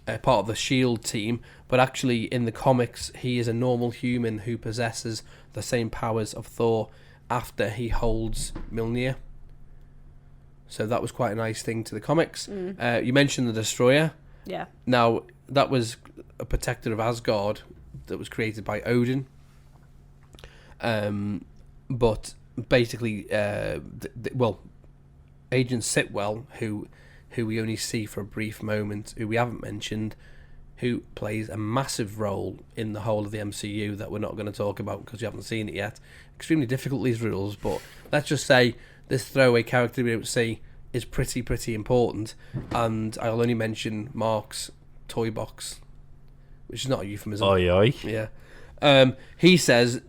B: part of the SHIELD team, but actually in the comics he is a normal human who possesses the same powers of Thor after he holds Mjölnir. So that was quite a nice thing to the comics. You mentioned the Destroyer.
D: Yeah.
B: Now that was a protector of Asgard that was created by Odin. But basically, Agent Sitwell, who we only see for a brief moment, who we haven't mentioned, who plays a massive role in the whole of the MCU that we're not going to talk about because you haven't seen it yet. Extremely difficult, these rules, but let's just say this throwaway character we don't see is pretty important, and I'll only mention Mark's toy box, which is not a euphemism.
C: Oi, oi.
B: Yeah. He says,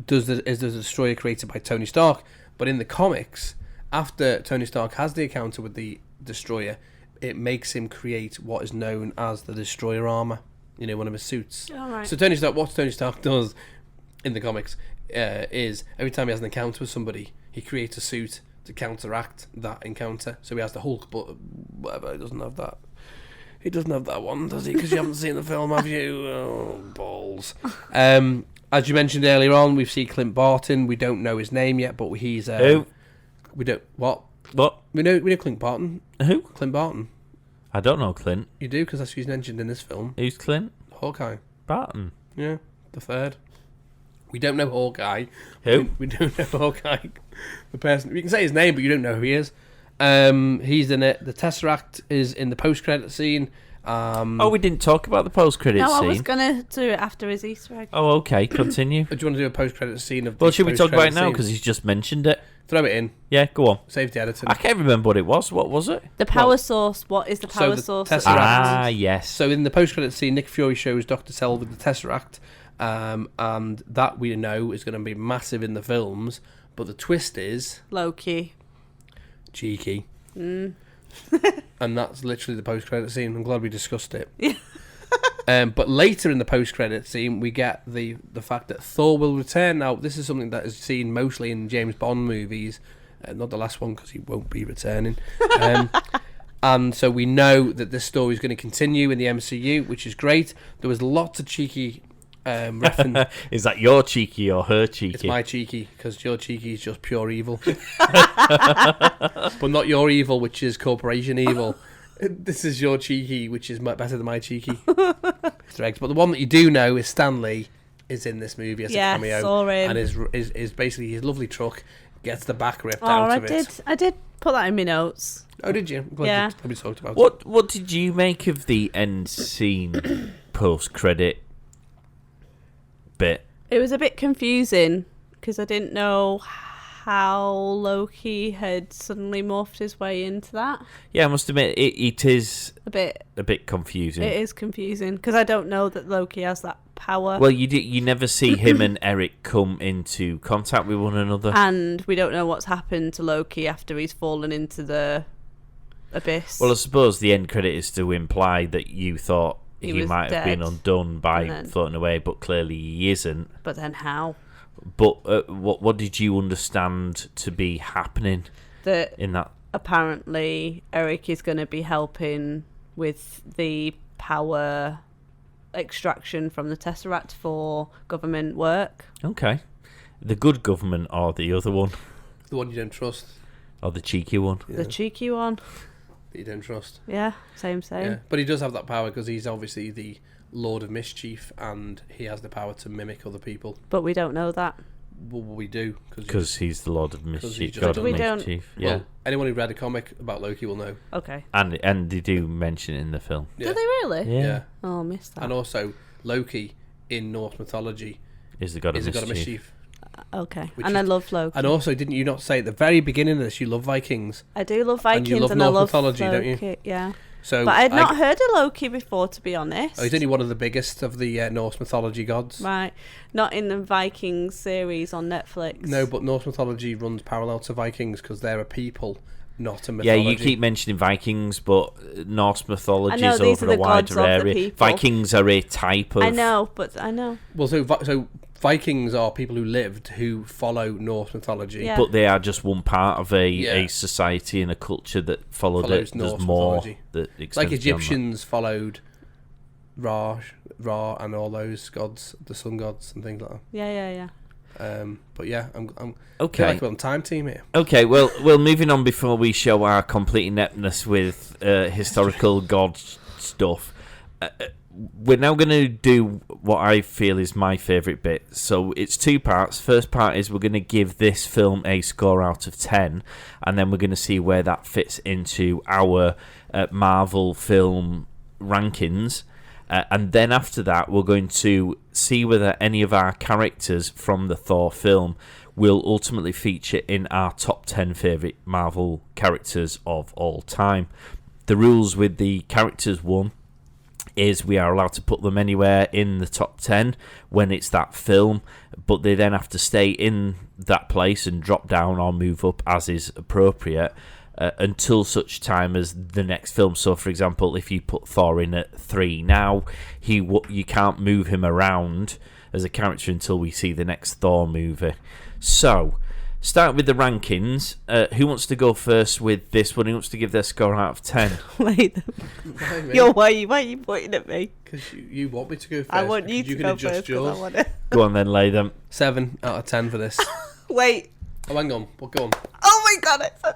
B: is the Destroyer created by Tony Stark? But in the comics, after Tony Stark has the encounter with the Destroyer, it makes him create what is known as the Destroyer armor. One of his suits.
D: All right.
B: So what Tony Stark does in the comics is every time he has an encounter with somebody, he creates a suit to counteract that encounter. So he has the Hulk, but whatever, he doesn't have that. He doesn't have that one, does he? Because you haven't seen the film, have you? Oh, balls. As you mentioned earlier on, we've seen Clint Barton. We don't know his name yet, but he's
C: Who?
B: We don't what?
C: What?
B: We know Clint Barton.
C: Who?
B: Clint Barton.
C: I don't know Clint.
B: You do, because that's who's mentioned in this film.
C: Who's Clint?
B: Hawkeye.
C: Barton.
B: Yeah, the third. We don't know Hawkeye.
C: Who?
B: We don't know Hawkeye. The person. You can say his name, but you don't know who he is. He's in it. The Tesseract is in the post-credit scene.
C: We didn't talk about the post-credit
D: No,
C: scene.
D: I was going to do it after his Easter egg.
C: Oh, okay. Continue.
B: Do you want to do a post-credit scene of?
C: Well,
B: the
C: should we talk about it
B: post-credit
C: now?
B: scene?
C: Because he's just mentioned it.
B: Throw it in.
C: Yeah, go on.
B: Save the editing.
C: I can't remember what it was. What was it?
D: The power source. What is the power
B: the
D: source?
B: Tesseract.
C: Ah, yes.
B: So in the post-credit scene, Nick Fury shows Dr. Selvig the Tesseract, and that we know is going to be massive in the films. But the twist is
D: Loki.
B: cheeky. And that's literally the post-credit scene. I'm glad we discussed it. But later in the post-credit scene, we get the fact that Thor will return. Now, this is something that is seen mostly in James Bond movies. Not the last one, because he won't be returning. And so we know that this story is going to continue in the MCU, which is great. There was lots of cheeky reference.
C: Is that your cheeky or her cheeky?
B: It's my cheeky, because your cheeky is just pure evil. But not your evil, which is corporation evil. This is your cheeky, which is better than my cheeky. But the one that you do know is Stan Lee is in this movie as a cameo.
D: Saw him.
B: And is basically his lovely truck gets the back ripped out of it.
D: I did put that in my notes.
B: Oh, did you? I'm glad we talked about it.
C: What did you make of the end scene post-credit bit?
D: It was a bit confusing because I didn't know how Loki had suddenly morphed his way into that.
C: Yeah, I must admit, it is
D: A bit
C: confusing.
D: It is confusing because I don't know that Loki has that power.
C: Well, you never see him and Eric come into contact with one another.
D: And we don't know what's happened to Loki after he's fallen into the abyss.
C: Well, I suppose the end credit is to imply that you thought
D: He
C: he
D: was
C: might have been
D: dead.
C: undone by floating away, but clearly he isn't.
D: But then how?
C: But what did you understand to be happening
D: That
C: in that?
D: apparently Eric is going to be helping with the power extraction from the Tesseract for government work.
C: Okay. The good government or the other one?
B: The one you don't trust.
C: Or the cheeky one?
B: Yeah.
D: The cheeky one.
B: That you don't trust.
D: Yeah, same.
B: Yeah. But he does have that power because he's obviously the Lord of Mischief and he has the power to mimic other people.
D: But we don't know that.
B: Well, we do.
C: Because he's the Lord of
B: he's
C: Mischief.
B: just
C: God
B: a
C: of
D: We don't-
C: Mischief.
B: Well,
C: Yeah.
B: anyone who read a comic about Loki will know.
D: Okay.
C: And they do mention it in the film.
B: Yeah.
D: Do they really?
C: Yeah.
D: Oh, I missed that.
B: And also, Loki in Norse mythology
C: Is the God
B: is
C: of
B: a god
C: Mischief.
B: of mischief.
D: Okay.
B: Which
D: And I
B: is-
D: love Loki.
B: And also, didn't you not say at the very beginning of this you love Vikings?
D: I do love
B: And
D: Vikings
B: you love
D: and I
B: Norse
D: love
B: mythology, don't you?
D: Loki. Yeah.
B: So
D: But I had not heard of Loki before, to be honest.
B: Oh, he's only one of the biggest of the Norse mythology gods.
D: Right. Not in the Vikings series on Netflix.
B: No, but Norse mythology runs parallel to Vikings because they're a people, not a
C: Yeah,
B: mythology.
C: you keep mentioning Vikings, but Norse mythology
D: I know,
C: is
D: these
C: over
D: are
C: a
D: the gods
C: wider
D: of the
C: area.
D: people.
C: Vikings are a type of...
D: I know, but I know.
B: Well, so Vikings are people who lived who follow Norse mythology.
D: Yeah.
C: But they are just one part of a
B: Yeah.
C: society and a culture that followed
B: Follows
C: it. There's
B: Norse
C: more
B: mythology.
C: that
B: It's like
C: extends beyond that.
B: Egyptians followed Ra, and all those gods, the sun gods and things like that.
D: Yeah.
B: But yeah, I'm feel
C: Okay.
B: like we're on time team here.
C: Okay, well, moving on before we show our complete ineptness with historical god stuff. We're now going to do what I feel is my favourite bit. So it's two parts. First part is we're going to give this film a score out of 10, and then we're going to see where that fits into our Marvel film rankings. And then after that, we're going to see whether any of our characters from the Thor film will ultimately feature in our top 10 favourite Marvel characters of all time. The rules with the characters one is we are allowed to put them anywhere in the top 10 when it's that film, but they then have to stay in that place and drop down or move up as is appropriate until such time as the next film. So, for example, if you put Thor in at 3 now, you can't move him around as a character until we see the next Thor movie. So, start with the rankings. Who wants to go first with this one? Who wants to give their score out of 10?
D: Wait. Why are you pointing at me?
B: Because you want me to go first.
D: I want you
B: because
D: to
B: can
D: go
B: adjust
D: first because
B: yours.
D: I want to.
C: Go on then, lay them.
B: 7 out of 10 for this.
D: Wait.
B: Oh, hang on. We'll go on.
D: Oh my god, it's a...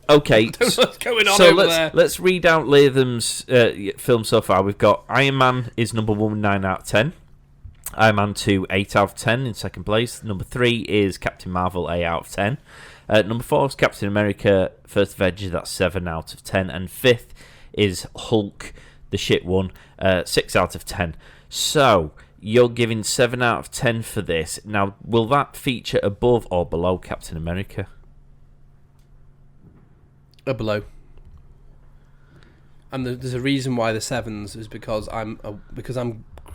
C: Okay,
B: What's going on
C: so
B: over there?
C: let's read out Latham's film so far. We've got Iron Man is number 1 with 9 out of 10. Iron Man 2, 8 out of 10 in second place. Number 3 is Captain Marvel, 8 out of 10. Number 4 is Captain America, First Avengers, that's 7 out of 10. And 5th is Hulk, the shit one, 6 out of 10. So, you're giving 7 out of 10 for this. Now, will that feature above or below Captain America?
B: Below. And there's a reason why the 7s is because I'm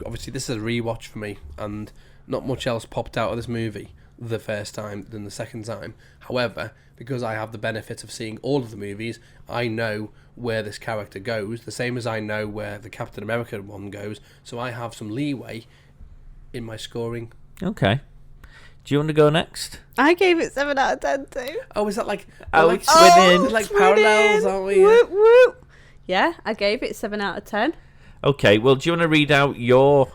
B: obviously this is a rewatch for me, and not much else popped out of this movie the first time than the second time. However, because I have the benefit of seeing all of the movies, I know where this character goes, the same as I know where the Captain America one goes, so I have some leeway in my scoring.
C: Okay. Do you want to go next?
D: I gave it 7 out of 10 too.
B: Oh, is that like...
C: It's winning.
B: Like parallels, aren't we?
D: Whoop, whoop. Yeah, I gave it 7 out of 10.
C: Okay, well, do you want to read out your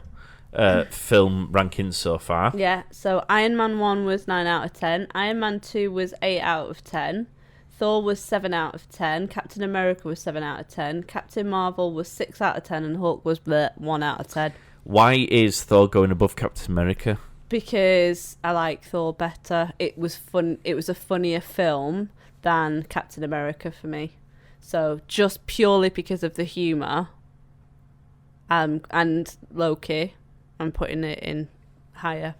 C: film rankings so far?
D: Yeah, so Iron Man 1 was 9 out of 10. Iron Man 2 was 8 out of 10. Thor was 7 out of 10. Captain America was 7 out of 10. Captain Marvel was 6 out of 10. And Hulk was 1 out of 10.
C: Why is Thor going above Captain America?
D: Because I like Thor better. It was fun. It was a funnier film than Captain America for me. So just purely because of the humour and Loki, I'm putting it in higher.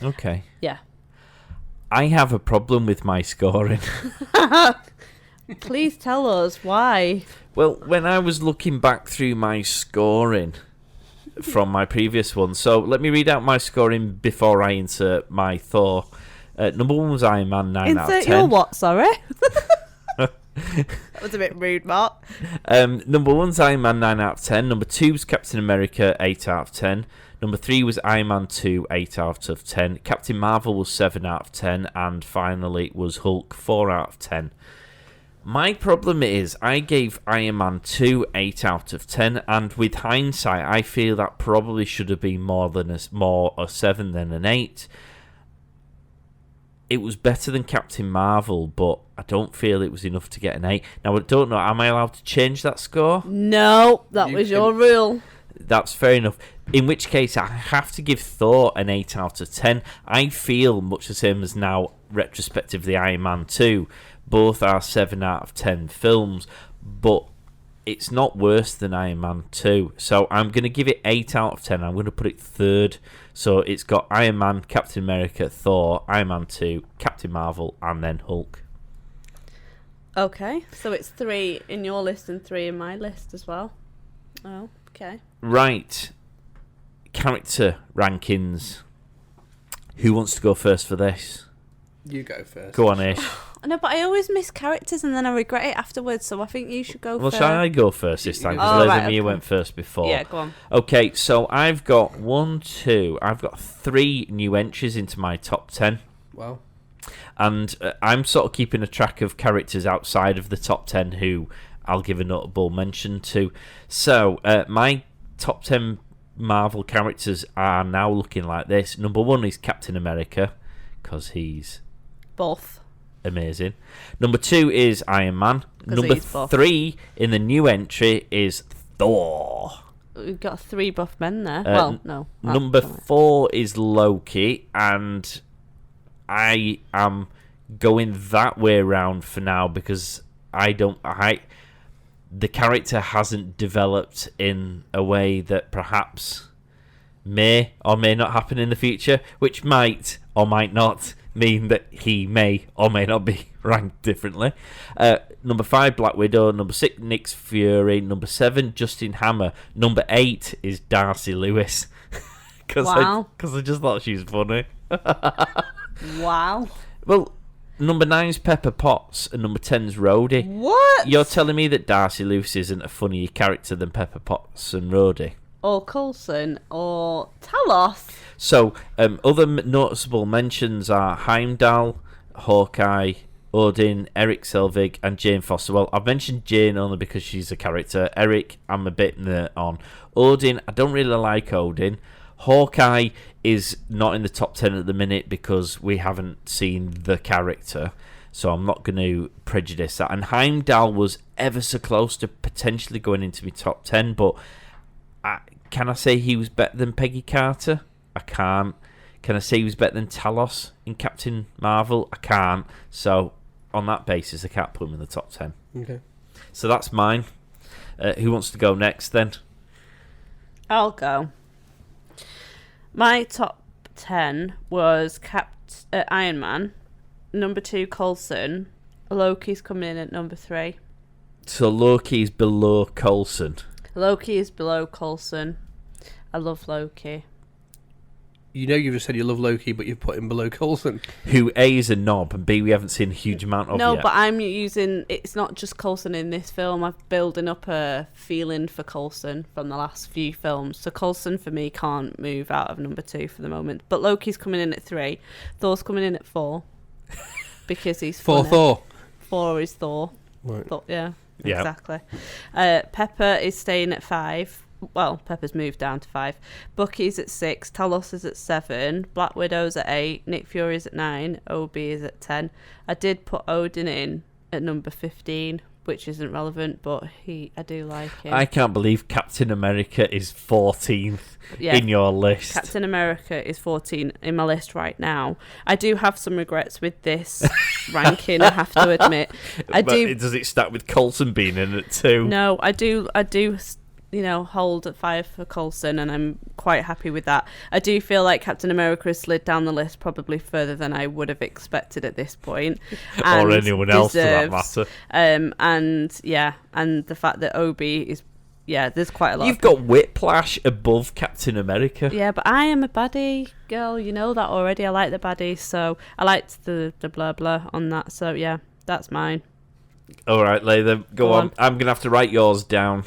C: Okay.
D: Yeah.
C: I have a problem with my scoring.
D: Please tell us why.
C: Well, when I was looking back through my scoring from my previous one, so let me read out my scoring before I insert my Thor. Number 1 was Iron Man, 9 out of 10.
D: Insert your what, sorry? That was a bit rude, Mark.
C: Number 1's Iron Man, 9 out of 10. Number 2 was Captain America, 8 out of 10. Number 3 was Iron Man 2, 8 out of 10. Captain Marvel was 7 out of 10. And finally was Hulk, 4 out of 10. My problem is I gave Iron Man 2 8 out of 10, and with hindsight, I feel that probably should have been more a 7 than an 8. It was better than Captain Marvel, but I don't feel it was enough to get an 8. Now, I don't know, am I allowed to change that score?
D: No, that was your rule.
C: That's fair enough. In which case, I have to give Thor an 8 out of 10. I feel much the same as now, retrospectively, Iron Man 2. Both are 7 out of 10 films, but it's not worse than Iron Man 2. So I'm going to give it 8 out of 10. I'm going to put it third. So it's got Iron Man, Captain America, Thor, Iron Man 2, Captain Marvel, and then Hulk.
D: Okay, so it's 3 in your list and 3 in my list as well. Oh, okay.
C: Right. Character rankings. Who wants to go first for this?
B: You go first.
C: Go on, Ish.
D: No, but I always miss characters and then I regret it afterwards, so I think you should go
C: Well,
D: first.
C: shall I go first this time? Because Leathermere went first before.
D: Yeah, go on.
C: Okay, so I've got I've got 3 new entries into my top 10.
B: Wow.
C: And I'm sort of keeping a track of characters outside of the top 10 who I'll give a notable mention to. So, my top 10 Marvel characters are now looking like this. Number 1 is Captain America, because he's...
D: Both.
C: Amazing. Number 2 is Iron Man. Number 3 in the new entry is Thor.
D: We've got 3 buff men there. No.
C: Number 4 is Loki, and I am going that way around for now because the character hasn't developed in a way that perhaps may or may not happen in the future, which might or might not mean that he may or may not be ranked differently. Number 5, Black Widow. Number 6, Nick Fury. Number 7, Justin Hammer. Number 8 is Darcy Lewis. Because I just thought she was funny.
D: Wow.
C: Well, number 9 is Pepper Potts, and number 10 is Rhodey.
D: What?
C: You're telling me that Darcy Lewis isn't a funnier character than Pepper Potts and Rhodey?
D: Or Coulson, or Talos.
C: So, other noticeable mentions are Heimdall, Hawkeye, Odin, Eric Selvig, and Jane Foster. Well, I've mentioned Jane only because she's a character. Eric, I'm a bit on. Odin, I don't really like Odin. Hawkeye is not in the top 10 at the minute because we haven't seen the character, so I'm not going to prejudice that. And Heimdall was ever so close to potentially going into my top 10, but can I say he was better than Peggy Carter? I can't. Can I say he was better than Talos in Captain Marvel? I can't. So on that basis, I can't put him in the top 10.
B: Okay.
C: So that's mine. Who wants to go next then?
D: I'll go. My top 10 was Iron Man, number 2 Coulson, Loki's coming in at number 3.
C: So Loki's below Coulson.
D: Loki is below Coulson. I love Loki.
B: You know you've just said you love Loki, but you've put him below Coulson.
C: Who A is a knob and B we haven't seen a huge amount of
D: No,
C: yet.
D: but I'm using... It's not just Coulson in this film. I'm building up a feeling for Coulson from the last few films. So Coulson, for me, can't move out of number 2 for the moment. But Loki's coming in at 3. Thor's coming in at 4. Because he's
B: For
D: funny.
B: Thor.
D: 4 is Thor.
B: Right.
D: Yeah,
C: Yeah.
D: exactly. Pepper is staying at 5. Well, Pepper's moved down to 5. Bucky's at 6. Talos is at 7. Black Widow's at 8. Nick Fury's at 9. OB is at 10. I did put Odin in at number 15, which isn't relevant, but I do like him.
C: I can't believe Captain America is 14th in your list.
D: Captain America is 14 in my list right now. I do have some regrets with this ranking, I have to admit.
C: Does it start with Coulson being in at 2?
D: No, I do, hold at 5 for Coulson, and I'm quite happy with that. I do feel like Captain America has slid down the list probably further than I would have expected at this point.
C: Or anyone else for that matter.
D: And the fact that Obi is, there's quite a lot.
C: You've got Whiplash above Captain America.
D: Yeah, but I am a baddie girl, you know that already. I like the baddies, so I liked the blah blah on that, so yeah, that's mine.
C: Alright, Layla, go on. I'm going to have to write yours down.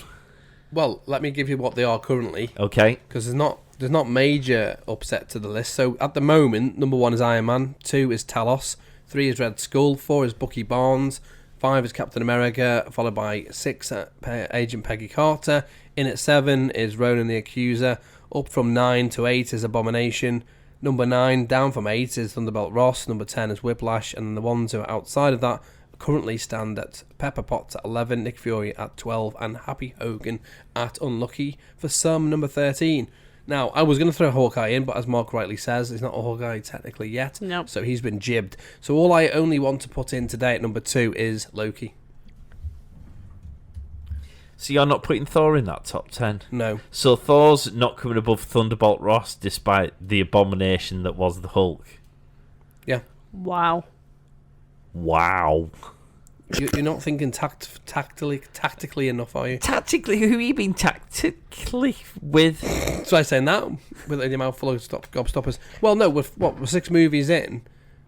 B: Well, let me give you what they are currently.
C: Okay.
B: Because there's not major upset to the list. So at the moment, number 1 is Iron Man, 2 is Talos, 3 is Red Skull, 4 is Bucky Barnes, 5 is Captain America, followed by 6 Agent Peggy Carter. In at 7 is Ronan the Accuser. Up from 9 to 8 is Abomination. Number 9 down from 8 is Thunderbolt Ross. Number 10 is Whiplash, and the ones who are outside of that currently stand at Pepper Potts at 11, Nick Fury at 12, and Happy Hogan at unlucky for some number 13. Now, I was going to throw Hawkeye in, but as Mark rightly says, he's not a Hawkeye technically yet.
D: Nope.
B: So he's been jibbed. So all I only want to put in today at number 2 is Loki.
C: So you're not putting Thor in that top 10?
B: No.
C: So Thor's not coming above Thunderbolt Ross despite the abomination that was the Hulk?
B: Yeah.
D: Wow.
B: You're not thinking tactically enough, are you?
C: Tactically, who have you been tactically with?
B: So I saying that with the mouthful of gobstoppers. Well, no, we're 6 movies in,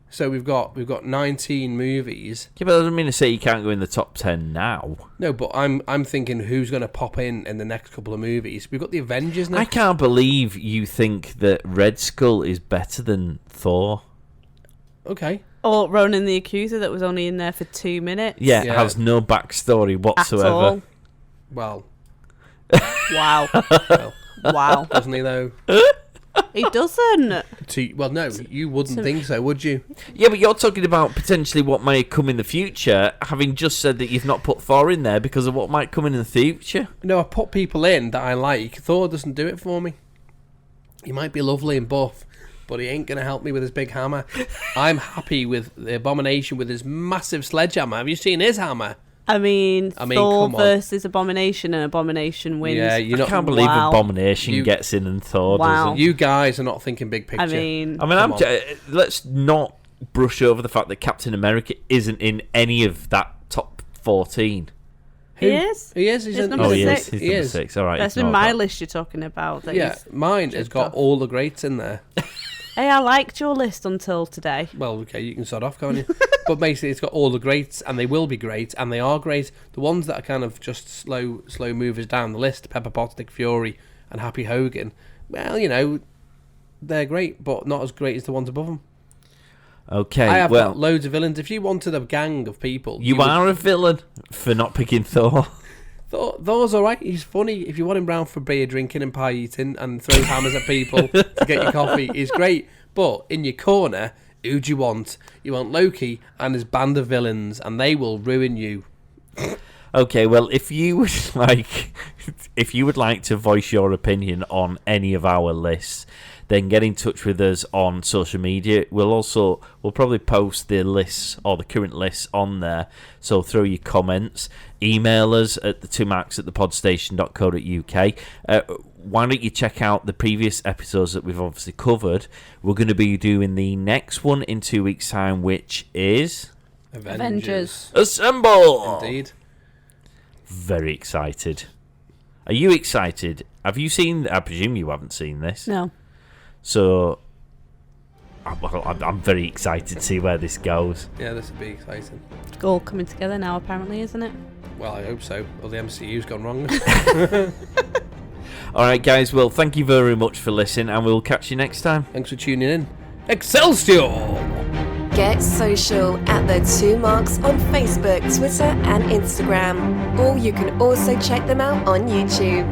B: so we've got 19 movies.
C: Yeah, but that doesn't mean to say you can't go in the top 10 now.
B: No, but I'm thinking who's going to pop in the next couple of movies. We've got the Avengers next.
C: I can't believe you think that Red Skull is better than Thor.
B: Okay.
D: Or Ronan the Accuser that was only in there for 2 minutes.
C: Yeah, has no backstory whatsoever.
D: At all.
B: Well.
D: Wow.
B: Well,
D: Wow.
B: doesn't he though?
D: He doesn't.
B: Well, no, you wouldn't think so, would you?
C: Yeah, but you're talking about potentially what might come in the future, having just said that you've not put Thor in there because of what might come in the future.
B: No, I put people in that I like. Thor doesn't do it for me. He might be lovely and buff, but he ain't going to help me with his big hammer. I'm happy with the Abomination with his massive sledgehammer. Have you seen his hammer?
D: I mean
B: Thor
D: come on. Versus Abomination, and Abomination wins.
B: Yeah,
C: I can't believe Abomination gets in and Thor doesn't.
B: You guys are not thinking big picture.
D: I mean,
C: let's not brush over the fact that Captain America isn't in any of that top 14.
D: He is?
B: He is. He's
D: number 6.
C: He's number 6. All right.
D: That's in my list you're talking about.
B: Mine has got all the greats in there.
D: Hey, I liked your list until today.
B: Well, okay, you can start off, can't you? But basically, it's got all the greats, and they will be great, and they are great. The ones that are kind of just slow movers down the list, Pepper Potts, Nick Fury, and Happy Hogan, well, they're great, but not as great as the ones above them.
C: Okay,
B: I have got loads of villains. If you wanted a gang of people...
C: You are a villain for not picking Thor.
B: Thor's alright. He's funny. If you want him round for beer drinking and pie eating and throw hammers at people to get your coffee, he's great. But in your corner, who do you want? You want Loki and his band of villains, and they will ruin you.
C: Okay, well, if you would like to voice your opinion on any of our lists, then get in touch with us on social media. We'll probably post the lists or the current lists on there. So throw your comments. Email us at the2marks@thepodstation.co.uk. Why don't you check out the previous episodes that we've obviously covered? We're going to be doing the next one in 2 weeks' time, which is
D: Avengers.
C: Assemble!
B: Indeed.
C: Very excited. Are you excited? Have you seen... I presume you haven't seen this.
D: No.
C: So, I'm very excited to see where this goes.
B: Yeah, this will be exciting.
D: It's all coming together now, apparently, isn't it?
B: Well, I hope so. Or the MCU's gone wrong.
C: All right, guys. Well, thank you very much for listening, and we'll catch you next time.
B: Thanks for tuning in. Excelsior!
A: Get social at the 2 Marks on Facebook, Twitter and Instagram. Or you can also check them out on YouTube.